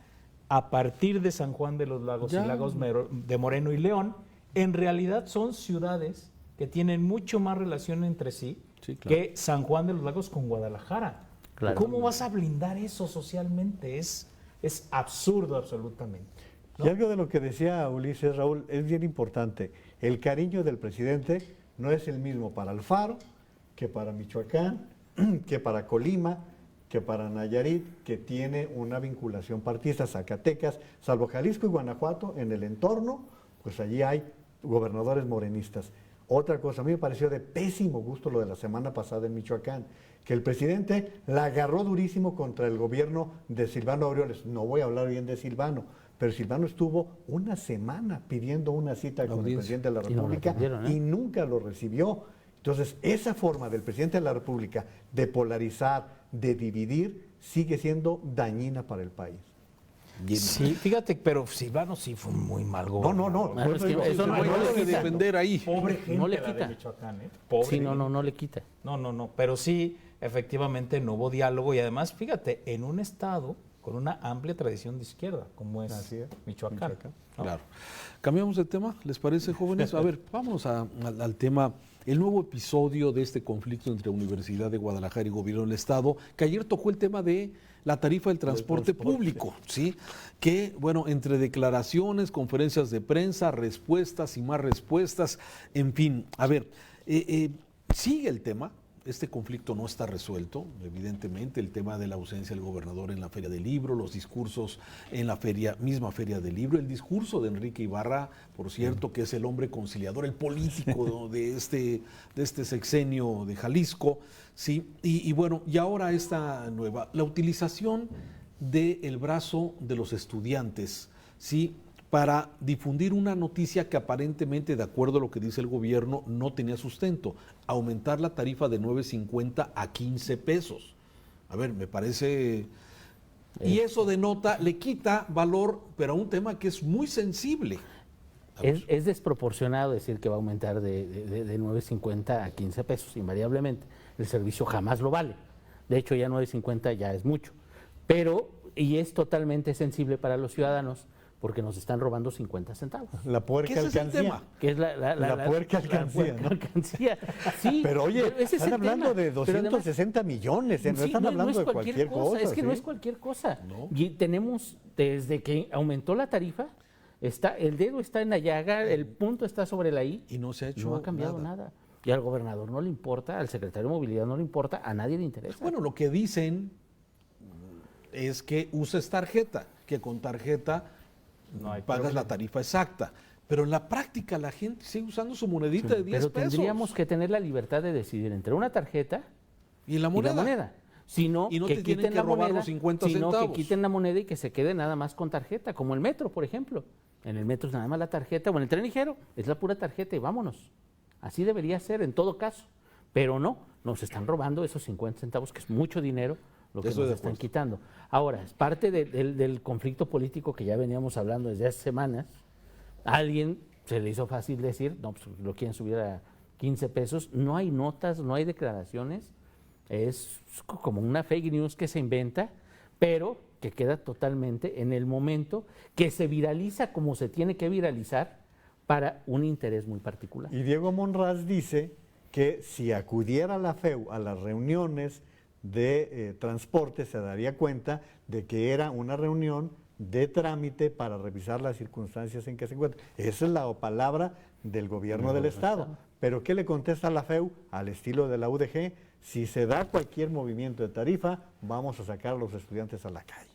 a partir de San Juan de los Lagos Ya. y Lagos de Moreno y León, en realidad son ciudades que tienen mucho más relación entre sí, Sí, claro. que San Juan de los Lagos con Guadalajara. Claro. ¿Cómo vas a blindar eso socialmente? Es absurdo absolutamente. Y algo de lo que decía Ulises, Raúl, es bien importante. El cariño del presidente no es el mismo para Alfaro, que para Michoacán, que para Colima, que para Nayarit, que tiene una vinculación partidista. Zacatecas, salvo Jalisco y Guanajuato, en el entorno, pues allí hay gobernadores morenistas. Otra cosa, a mí me pareció de pésimo gusto lo de la semana pasada en Michoacán, que el presidente la agarró durísimo contra el gobierno de Silvano Aureoles. No voy a hablar bien de Silvano, pero Silvano estuvo una semana pidiendo una cita con el Audiencia. presidente de la Y no lo República atendieron, ¿eh? y nunca lo recibió. Entonces, esa forma del presidente de la República de polarizar, de dividir, sigue siendo dañina para el país. Sí, fíjate, pero Silvano sí fue un muy mal gobernador. No. Bueno, es que Por eso digo, no hay le que quita. defender ahí. Pobre gente No le la de quita. Michoacán, ¿eh? Pobre Sí, gente. no le quita. No, pero sí, efectivamente no hubo diálogo y además, fíjate, en un estado con una amplia tradición de izquierda, como es Así es, Michoacán. ¿no? Claro. Cambiamos de tema, ¿les parece, jóvenes? A ver, vámonos al tema, el nuevo episodio de este conflicto entre Universidad de Guadalajara y Gobierno del Estado, que ayer tocó el tema de la tarifa del transporte público, ¿sí? Que, bueno, entre declaraciones, conferencias de prensa, respuestas y más respuestas, en fin, a ver, sigue el tema. Este conflicto no está resuelto, evidentemente, el tema de la ausencia del gobernador en la Feria del Libro, los discursos en la misma Feria del Libro, el discurso de Enrique Ibarra, por cierto, que es el hombre conciliador, el político de este sexenio de Jalisco, ¿sí? Y bueno, y ahora esta nueva, la utilización del brazo de los estudiantes, ¿sí? Para difundir una noticia que aparentemente, de acuerdo a lo que dice el gobierno, no tenía sustento, aumentar la tarifa de 9.50 a 15 pesos. A ver, me parece... Y eso denota, le quita valor, pero a un tema que es muy sensible. Es desproporcionado decir que va a aumentar de 9.50 a 15 pesos, invariablemente. El servicio jamás lo vale. De hecho, ya 9.50 ya es mucho. Pero, y es totalmente sensible para los ciudadanos, porque nos están robando 50 centavos. La puerca alcancía. Que es la puerca alcancía, ¿no? Alcancía. Sí, pero oye, ese están hablando de 260 millones, no sí, están hablando de cualquier cosa. Es que ¿sí? no es cualquier cosa. No. Y tenemos, desde que aumentó la tarifa, el dedo está en la llaga, el punto está sobre la I. Y no se ha hecho no ha cambiado nada. Y al gobernador no le importa, al secretario de Movilidad no le importa, a nadie le interesa. Bueno, lo que dicen es que uses tarjeta, que con tarjeta No hay pagas problema. la tarifa exacta. Pero en la práctica la gente sigue usando su monedita de 10 Pero pesos. tendríamos que tener la libertad de decidir entre una tarjeta Y la y moneda. la moneda. Sino Y no que te tienen quiten que la robar moneda, los 50 sino que centavos. quiten la moneda y que se quede nada más con tarjeta, como el metro, por ejemplo. En el metro es nada más la tarjeta, o en el tren ligero es la pura tarjeta y vámonos. Así debería ser en todo caso. Pero no, nos están robando esos 50 centavos, que es mucho dinero, lo que Estoy nos de están acuerdo. quitando. Ahora, es parte del conflicto político que ya veníamos hablando desde hace semanas. A alguien se le hizo fácil decir, no, pues lo quieren subir a 15 pesos. No hay notas, no hay declaraciones. Es como una fake news que se inventa, pero que queda totalmente en el momento, que se viraliza como se tiene que viralizar para un interés muy particular. Y Diego Monraz dice que si acudiera la FEU a las reuniones de transporte, se daría cuenta de que era una reunión de trámite para revisar las circunstancias en que se encuentra. Esa es la palabra del gobierno del Estado. Pero ¿qué le contesta la FEU? Al estilo de la UDG, si se da cualquier movimiento de tarifa, vamos a sacar a los estudiantes a la calle.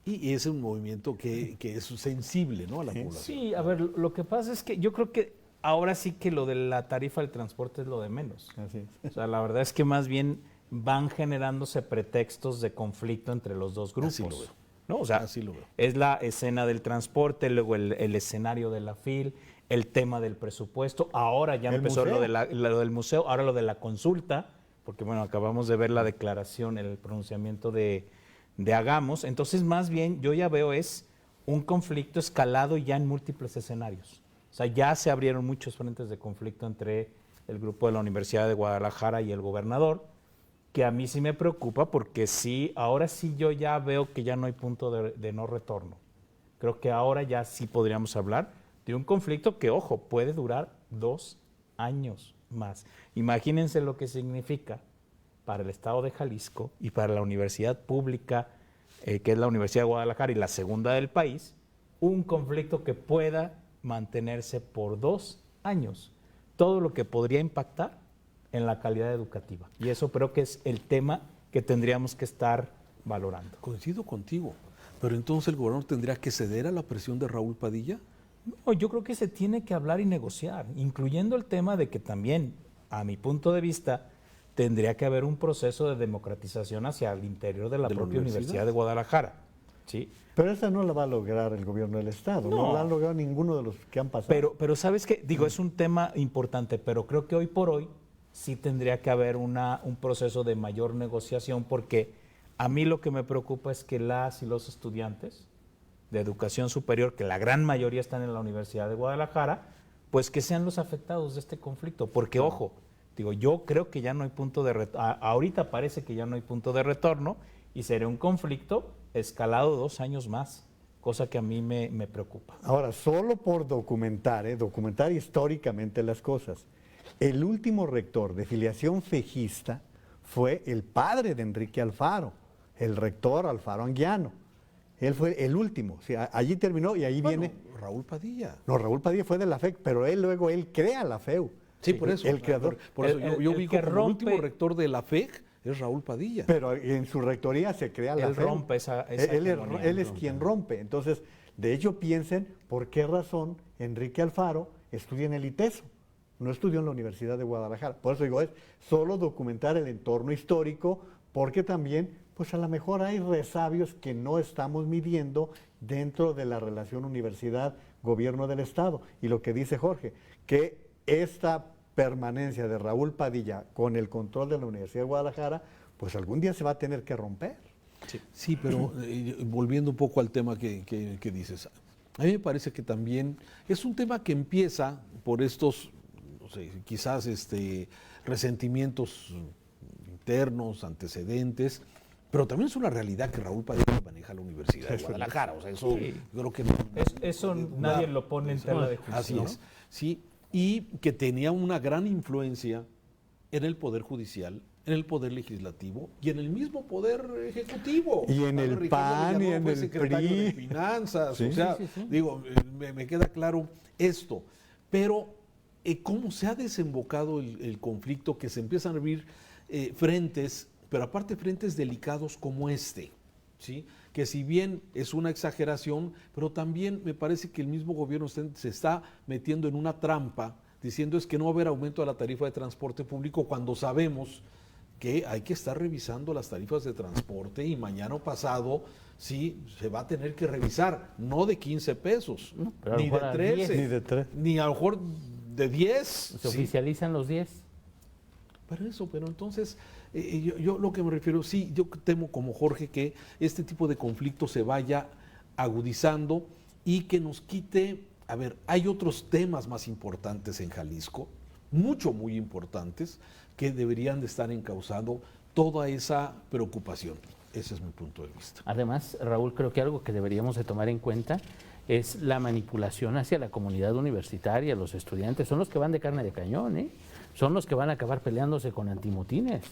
Y es un movimiento que es sensible, ¿no? A la población. Sí, a ver, lo que pasa es que yo creo que ahora sí que lo de la tarifa del transporte es lo de menos. Así es. O sea, la verdad es que más bien van generándose pretextos de conflicto entre los dos grupos. Así lo veo. ¿No? O sea, Así lo veo. es la escena del transporte, luego el escenario de la FIL, el tema del presupuesto, ahora ya El empezó museo. lo del museo, ahora lo de la consulta, porque bueno, acabamos de ver la declaración, el pronunciamiento de Hagamos, entonces más bien yo ya veo es un conflicto escalado ya en múltiples escenarios. O sea, ya se abrieron muchos frentes de conflicto entre el grupo de la Universidad de Guadalajara y el gobernador, que a mí sí me preocupa porque sí, ahora sí yo ya veo que ya no hay punto de no retorno. Creo que ahora ya sí podríamos hablar de un conflicto que, ojo, puede durar 2 años más. Imagínense lo que significa para el Estado de Jalisco y para la universidad pública, que es la Universidad de Guadalajara y la segunda del país, un conflicto que pueda mantenerse por 2 años. Todo lo que podría impactar en la calidad educativa. Y eso creo que es el tema que tendríamos que estar valorando. Coincido contigo, pero entonces el gobernador tendría que ceder a la presión de Raúl Padilla. No, yo creo que se tiene que hablar y negociar, incluyendo el tema de que también, a mi punto de vista, tendría que haber un proceso de democratización hacia el interior de la propia Universidad de Guadalajara. ¿Sí? Pero esa no la va a lograr el gobierno del Estado, no la ha logrado ninguno de los que han pasado. Pero ¿sabes qué? Digo, es un tema importante, pero creo que hoy por hoy sí tendría que haber un proceso de mayor negociación, porque a mí lo que me preocupa es que las y los estudiantes de educación superior, que la gran mayoría están en la Universidad de Guadalajara, pues que sean los afectados de este conflicto, porque ojo, digo, yo creo que ya no hay punto de retorno, ahorita parece que ya no hay punto de retorno, y sería un conflicto escalado 2 años más, cosa que a mí me preocupa. Ahora, solo por documentar, documentar históricamente las cosas. El último rector de filiación fejista fue el padre de Enrique Alfaro, el rector Alfaro Anguiano. Él fue el último, o sea, allí terminó y ahí viene... Raúl Padilla. No, Raúl Padilla fue de la FEC, pero luego él crea la FEU. Sí, por eso. El creador. Por eso yo el ubico que como el último rompe- rector de la FEC es Raúl Padilla. Pero en su rectoría se crea la Él FEU. rompe esa Él hegemonía. es quien rompe. Entonces, de hecho, piensen por qué razón Enrique Alfaro estudia en el ITESO. No estudió en la Universidad de Guadalajara. Por eso digo, es solo documentar el entorno histórico, porque también, pues a lo mejor hay resabios que no estamos midiendo dentro de la relación universidad-gobierno del Estado. Y lo que dice Jorge, que esta permanencia de Raúl Padilla con el control de la Universidad de Guadalajara, pues algún día se va a tener que romper. Sí, pero volviendo un poco al tema que dices, a mí me parece que también es un tema que empieza por estos, no sé, quizás resentimientos internos, antecedentes, pero también es una realidad que Raúl Padilla maneja la Universidad de Guadalajara. O sea, eso Sí. yo creo que Eso nadie lo pone en tela de juicio. Así ¿no? es, sí, y que tenía una gran influencia en el Poder Judicial, en el Poder Legislativo y en el mismo Poder Ejecutivo. Y en el Ricardo PAN y Villalobos en fue el secretario PRI. de Finanzas, Sí. o sea, Sí, sí, sí. digo, me queda claro esto, pero cómo se ha desembocado el conflicto, que se empiezan a abrir frentes, pero aparte frentes delicados como este, ¿sí? Que si bien es una exageración, pero también me parece que el mismo gobierno se está metiendo en una trampa, diciendo es que no va a haber aumento de la tarifa de transporte público, cuando sabemos que hay que estar revisando las tarifas de transporte y mañana o pasado sí se va a tener que revisar, no de 15 pesos, pero a lo ni de mejor a 10. 13, Ni de 3. ni a lo mejor de 10. Se sí. oficializan los 10. Pero entonces, yo lo que me refiero, sí, yo temo como Jorge que este tipo de conflicto se vaya agudizando y que nos quite, a ver, hay otros temas más importantes en Jalisco, muy importantes, que deberían de estar encauzando toda esa preocupación. Ese es mi punto de vista. Además, Raúl, creo que algo que deberíamos de tomar en cuenta es la manipulación hacia la comunidad universitaria, los estudiantes. Son los que van de carne de cañón, ¿eh? Son los que van a acabar peleándose con antimotines.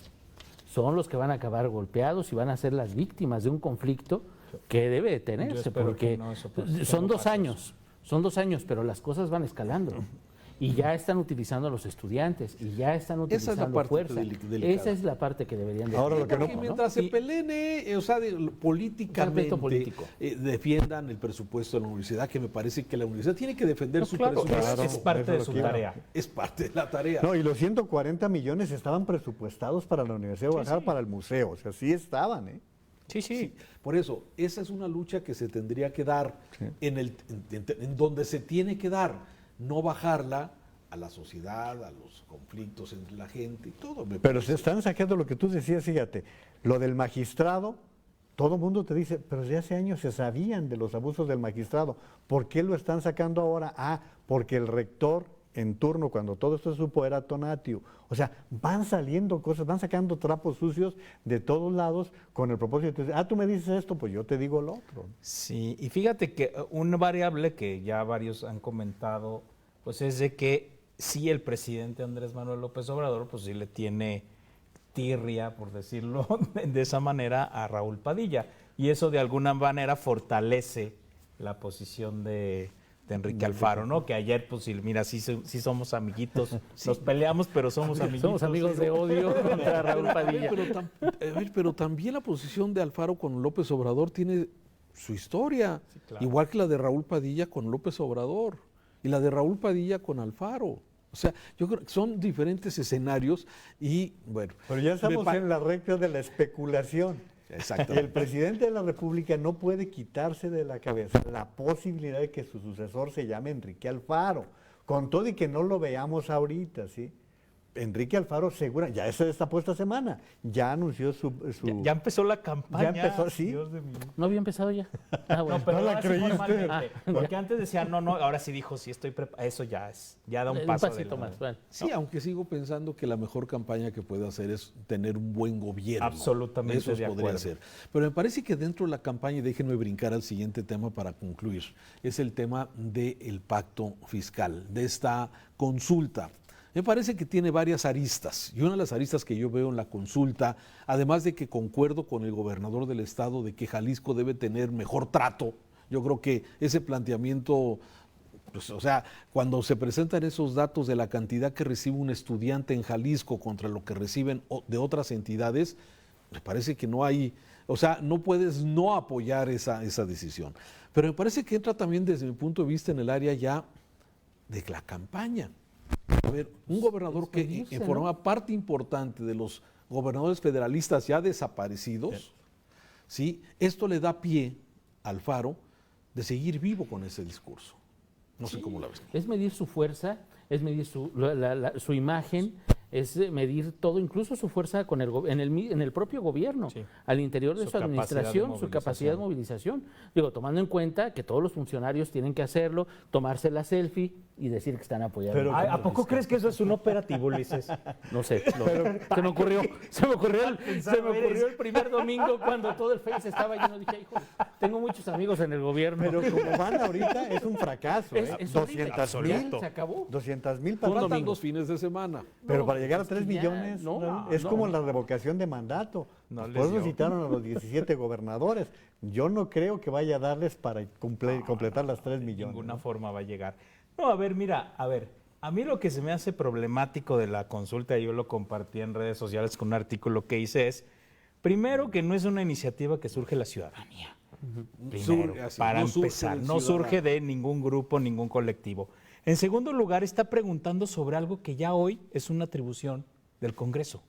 Son los que van a acabar golpeados y van a ser las víctimas de un conflicto que debe detenerse, espero porque que no, eso pues, son no 2 pase. años. Son 2 años, pero las cosas van escalando. Y ya están utilizando a los estudiantes, y ya están Esa es la utilizando parte fuerza. delicada. Esa es la parte que deberían de Ahora, lo que no- Porque mientras se peleen, o sea, políticamente político. defiendan el presupuesto de la universidad, que me parece que la universidad tiene que defender su Claro, presupuesto. es parte eso de lo su quiero. tarea. Es parte de la tarea. No, y los 140 millones estaban presupuestados para la Universidad de Guadalajara, para el museo. O sea, sí estaban, ¿eh? Sí, por eso, esa es una lucha que se tendría que dar en donde se tiene que dar, no bajarla a la sociedad, a los conflictos entre la gente y todo. Pero se están sacando lo que tú decías, fíjate, lo del magistrado, todo el mundo te dice, pero desde hace años se sabían de los abusos del magistrado. ¿Por qué lo están sacando ahora? Ah, porque el rector en turno, cuando todo esto se supo, era Tonatiuh. O sea, van saliendo cosas, van sacando trapos sucios de todos lados con el propósito de, tú me dices esto, pues yo te digo lo otro. Sí, y fíjate que una variable que ya varios han comentado, pues es de que sí el presidente Andrés Manuel López Obrador, pues sí le tiene tirria, por decirlo de esa manera, a Raúl Padilla. Y eso de alguna manera fortalece la posición de Enrique Alfaro, ¿no? Que ayer, pues sí, mira, sí somos amiguitos, nos peleamos, pero somos amiguitos. Somos amigos de odio contra Raúl Padilla. Pero también la posición de Alfaro con López Obrador tiene su historia, claro. igual que la de Raúl Padilla con López Obrador y la de Raúl Padilla con Alfaro. O sea, yo creo que son diferentes escenarios y bueno. Pero ya estamos me pa- en la recta de la especulación. Y Exactamente. el presidente de la República no puede quitarse de la cabeza la posibilidad de que su sucesor se llame Enrique Alfaro, con todo y que no lo veamos ahorita, ¿sí? Enrique Alfaro segura, ya se destapó esta semana, ya anunció su... Ya empezó la campaña. Ya empezó, sí. Dios de mi... ¿No había empezado ya? Ah, bueno. No, pero No la ahora sí creíste. formalmente, porque antes decía, no, ahora sí dijo, sí estoy preparado. Eso ya es, ya da un Un paso pasito adelante. más. Bueno. Sí, aunque sigo pensando que la mejor campaña que puede hacer es tener un buen gobierno. Absolutamente Eso de podría acuerdo. ser. Pero me parece que dentro de la campaña, y déjenme brincar al siguiente tema para concluir, es el tema del pacto fiscal, de esta consulta. Me parece que tiene varias aristas, y una de las aristas que yo veo en la consulta, además de que concuerdo con el gobernador del estado de que Jalisco debe tener mejor trato, yo creo que ese planteamiento, pues, o sea, cuando se presentan esos datos de la cantidad que recibe un estudiante en Jalisco contra lo que reciben de otras entidades, me parece que no hay, o sea, no puedes no apoyar esa decisión. Pero me parece que entra también desde mi punto de vista en el área ya de la campaña. A ver, un gobernador que medirse, forma parte importante de los gobernadores federalistas ya desaparecidos, ¿sí? Esto le da pie al Alfaro de seguir vivo con ese discurso. No sé cómo la ves. Es medir su fuerza, es medir su imagen, es medir todo, incluso su fuerza con en el propio gobierno, Sí. al interior de Su su administración, capacidad de su capacidad de movilización. Digo, tomando en cuenta que todos los funcionarios tienen que hacerlo, tomarse la selfie y decir que están apoyando. Pero- Ay, ¿a poco crees que eso es un operativo, Ulises? No sé, se me ocurrió el primer domingo cuando todo el Face estaba lleno. Dije, hijo, tengo muchos amigos en el gobierno. Pero como van ahorita es un fracaso, ¿eh? Es horrible. 200,000, Se acabó. 200,000 Faltan para 2 fines de semana. Pero para llegar a es 3 que ya, millones, no, Raúl, es no. como la revocación de mandato. No les Por eso dio. citaron a los 17 gobernadores. Yo no creo que vaya a darles para completar las 3 De millones. ninguna ¿no? forma va a llegar. No, a ver, mira, a mí lo que se me hace problemático de la consulta, y yo lo compartí en redes sociales con un artículo que hice, es, primero, que no es una iniciativa que surge de la ciudadanía. Primero, Surge así, para no surge empezar, del no surge ciudadano. de ningún grupo, ningún colectivo. En segundo lugar, está preguntando sobre algo que ya hoy es una atribución del Congreso.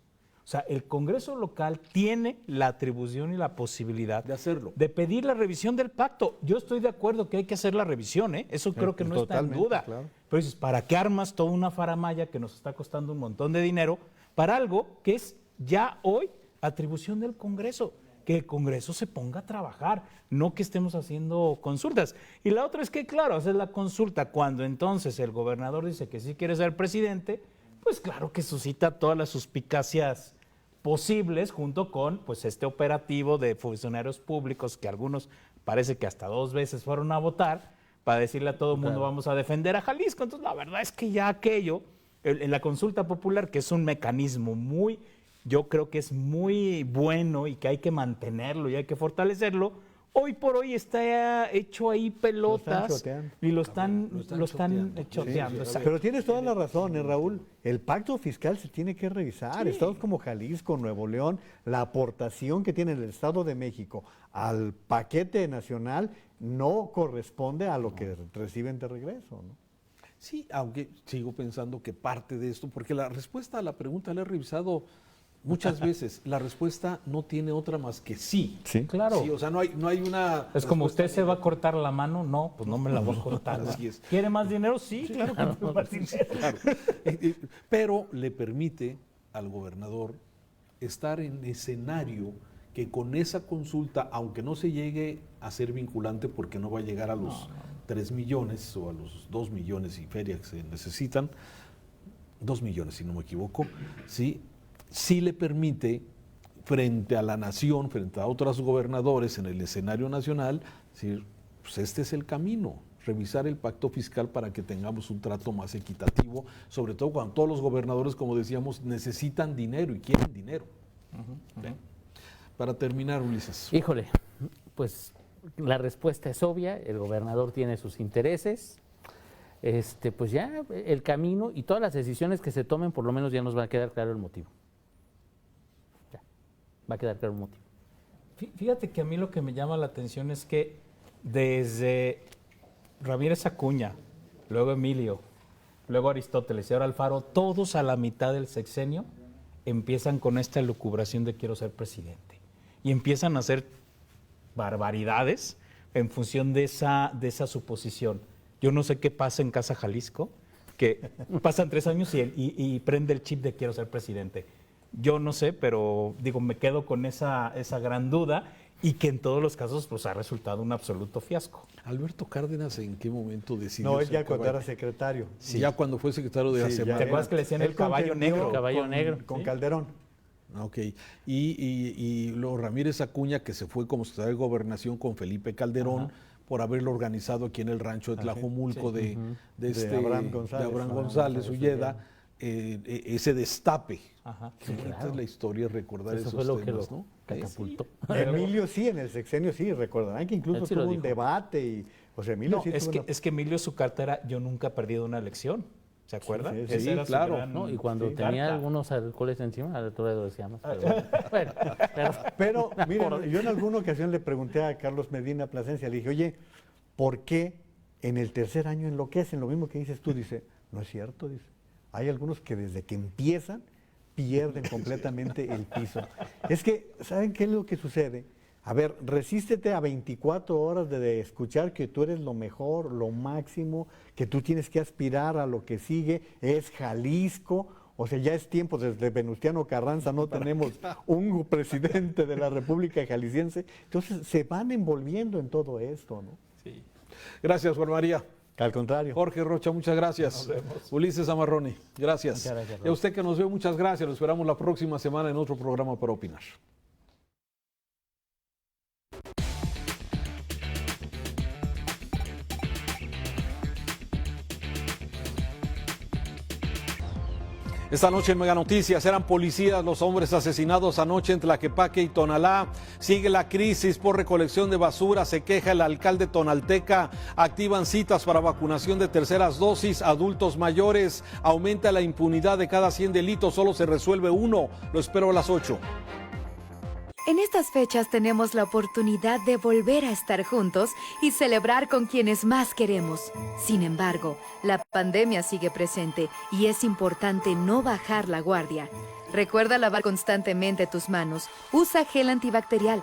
O sea, el Congreso local tiene la atribución y la posibilidad De hacerlo. de pedir la revisión del pacto. Yo estoy de acuerdo que hay que hacer la revisión, ¿eh? Eso creo que no está en totalmente, duda. claro. Pero dices, ¿para qué armas toda una faramalla que nos está costando un montón de dinero para algo que es ya hoy atribución del Congreso? Que el Congreso se ponga a trabajar, no que estemos haciendo consultas. Y la otra es que, claro, hacer la consulta cuando entonces el gobernador dice que sí quiere ser presidente, pues claro que suscita todas las suspicacias posibles junto con pues este operativo de funcionarios públicos que algunos parece que hasta 2 veces fueron a votar para decirle a todo el mundo vamos a defender a Jalisco. Entonces la verdad es que ya aquello, en la consulta popular, que es un mecanismo muy, yo creo que es muy bueno y que hay que mantenerlo y hay que fortalecerlo, hoy por hoy está hecho ahí pelotas choteando. y lo están choteando. choteando. exacto. Pero tienes toda la razón, Raúl. El pacto fiscal se tiene que revisar. Estados como Jalisco, Nuevo León, la aportación que tiene el Estado de México al paquete nacional no corresponde a lo que reciben de regreso, ¿no? Sí, aunque sigo pensando que parte de esto, porque la respuesta a la pregunta la he revisado muchas veces, la respuesta no tiene otra más que sí. Sí. Claro. Sí, o sea, no hay una... Es como respuesta usted se va a cortar la mano, no, pues no me la voy a cortar. Así es. ¿Quiere más dinero? Sí, claro que quiero más dinero. Claro. Pero le permite al gobernador estar en escenario que con esa consulta, aunque no se llegue a ser vinculante porque no va a llegar a los 3 millones o a los 2 millones y feria que se necesitan, 2 millones si no me equivoco, sí le permite frente a la nación, frente a otros gobernadores en el escenario nacional, decir, pues este es el camino, revisar el pacto fiscal para que tengamos un trato más equitativo, sobre todo cuando todos los gobernadores, como decíamos, necesitan dinero y quieren dinero. ¿Ven? Para terminar, Ulises. Híjole, pues la respuesta es obvia, el gobernador tiene sus intereses, pues ya el camino y todas las decisiones que se tomen, por lo menos ya nos va a quedar claro el motivo. Ya, va a quedar claro el motivo. Fíjate que a mí lo que me llama la atención es que desde Ramírez Acuña, luego Emilio, luego Aristóteles y ahora Alfaro, todos a la mitad del sexenio empiezan con esta elucubración de quiero ser presidente. Y empiezan a hacer barbaridades en función de esa suposición. Yo no sé qué pasa en Casa Jalisco, que pasan 3 años y prende el chip de quiero ser presidente. Yo no sé, pero digo, me quedo con esa gran duda y que en todos los casos pues ha resultado un absoluto fiasco. Alberto Cárdenas, ¿en qué momento decidió? No, él ser ya cuando caballo? era secretario. Sí. Ya cuando fue secretario de Sí, Hacienda. ya ¿Te acuerdas que le decían el Él caballo contendió negro? Caballo negro, Con sí. Calderón. Ok. Y luego Ramírez Acuña, que se fue como secretario de Gobernación con Felipe Calderón, por haberlo organizado aquí en el rancho de Tlajomulco de Abraham González. de Abraham González Ulleda, ese destape. Ajá. Qué bonita es la historia, recordar Eso esos fue lo que temas, lo ¿no? catapultó. Emilio sí, en el sexenio sí, recordarán que incluso Él sí lo tuvo un dijo. debate y, o sea, Emilio No, sí es tuvo que, una- es que Emilio su carta era yo nunca he perdido una elección. ¿Se acuerdan? sí, sí. Ese Sí, era su claro. gran- ¿No? Y cuando Sí, tenía carta. algunos alcoholes encima, Arturo lo decía más. Bueno, Pero, miren, yo en alguna ocasión le pregunté a Carlos Medina Plasencia, le dije, oye, ¿por qué en el tercer año enloquecen? Lo mismo que dices tú, dice, no es cierto, dice. Hay algunos que desde que empiezan pierden completamente el piso. Es que, ¿saben qué es lo que sucede? A ver, resístete a 24 horas de escuchar que tú eres lo mejor, lo máximo, que tú tienes que aspirar a lo que sigue, es Jalisco. O sea, ya es tiempo, desde Venustiano Carranza no tenemos un presidente de la República Jalisciense. Entonces se van envolviendo en todo esto, ¿no? Gracias, Juan María. Al contrario. Jorge Rocha, muchas gracias. Ulises Amarroni, gracias. Muchas gracias, Y a usted que nos ve, muchas gracias. Lo esperamos la próxima semana en otro programa para opinar. Esta noche en Mega Noticias eran policías los hombres asesinados anoche en Tlaquepaque y Tonalá. Sigue la crisis por recolección de basura, se queja el alcalde tonalteca. Activan citas para vacunación de terceras dosis, adultos mayores. Aumenta la impunidad de cada 100 delitos, solo se resuelve uno. Lo espero a las 8. En estas fechas tenemos la oportunidad de volver a estar juntos y celebrar con quienes más queremos. Sin embargo, la pandemia sigue presente y es importante no bajar la guardia. Recuerda lavar constantemente tus manos. Usa gel antibacterial.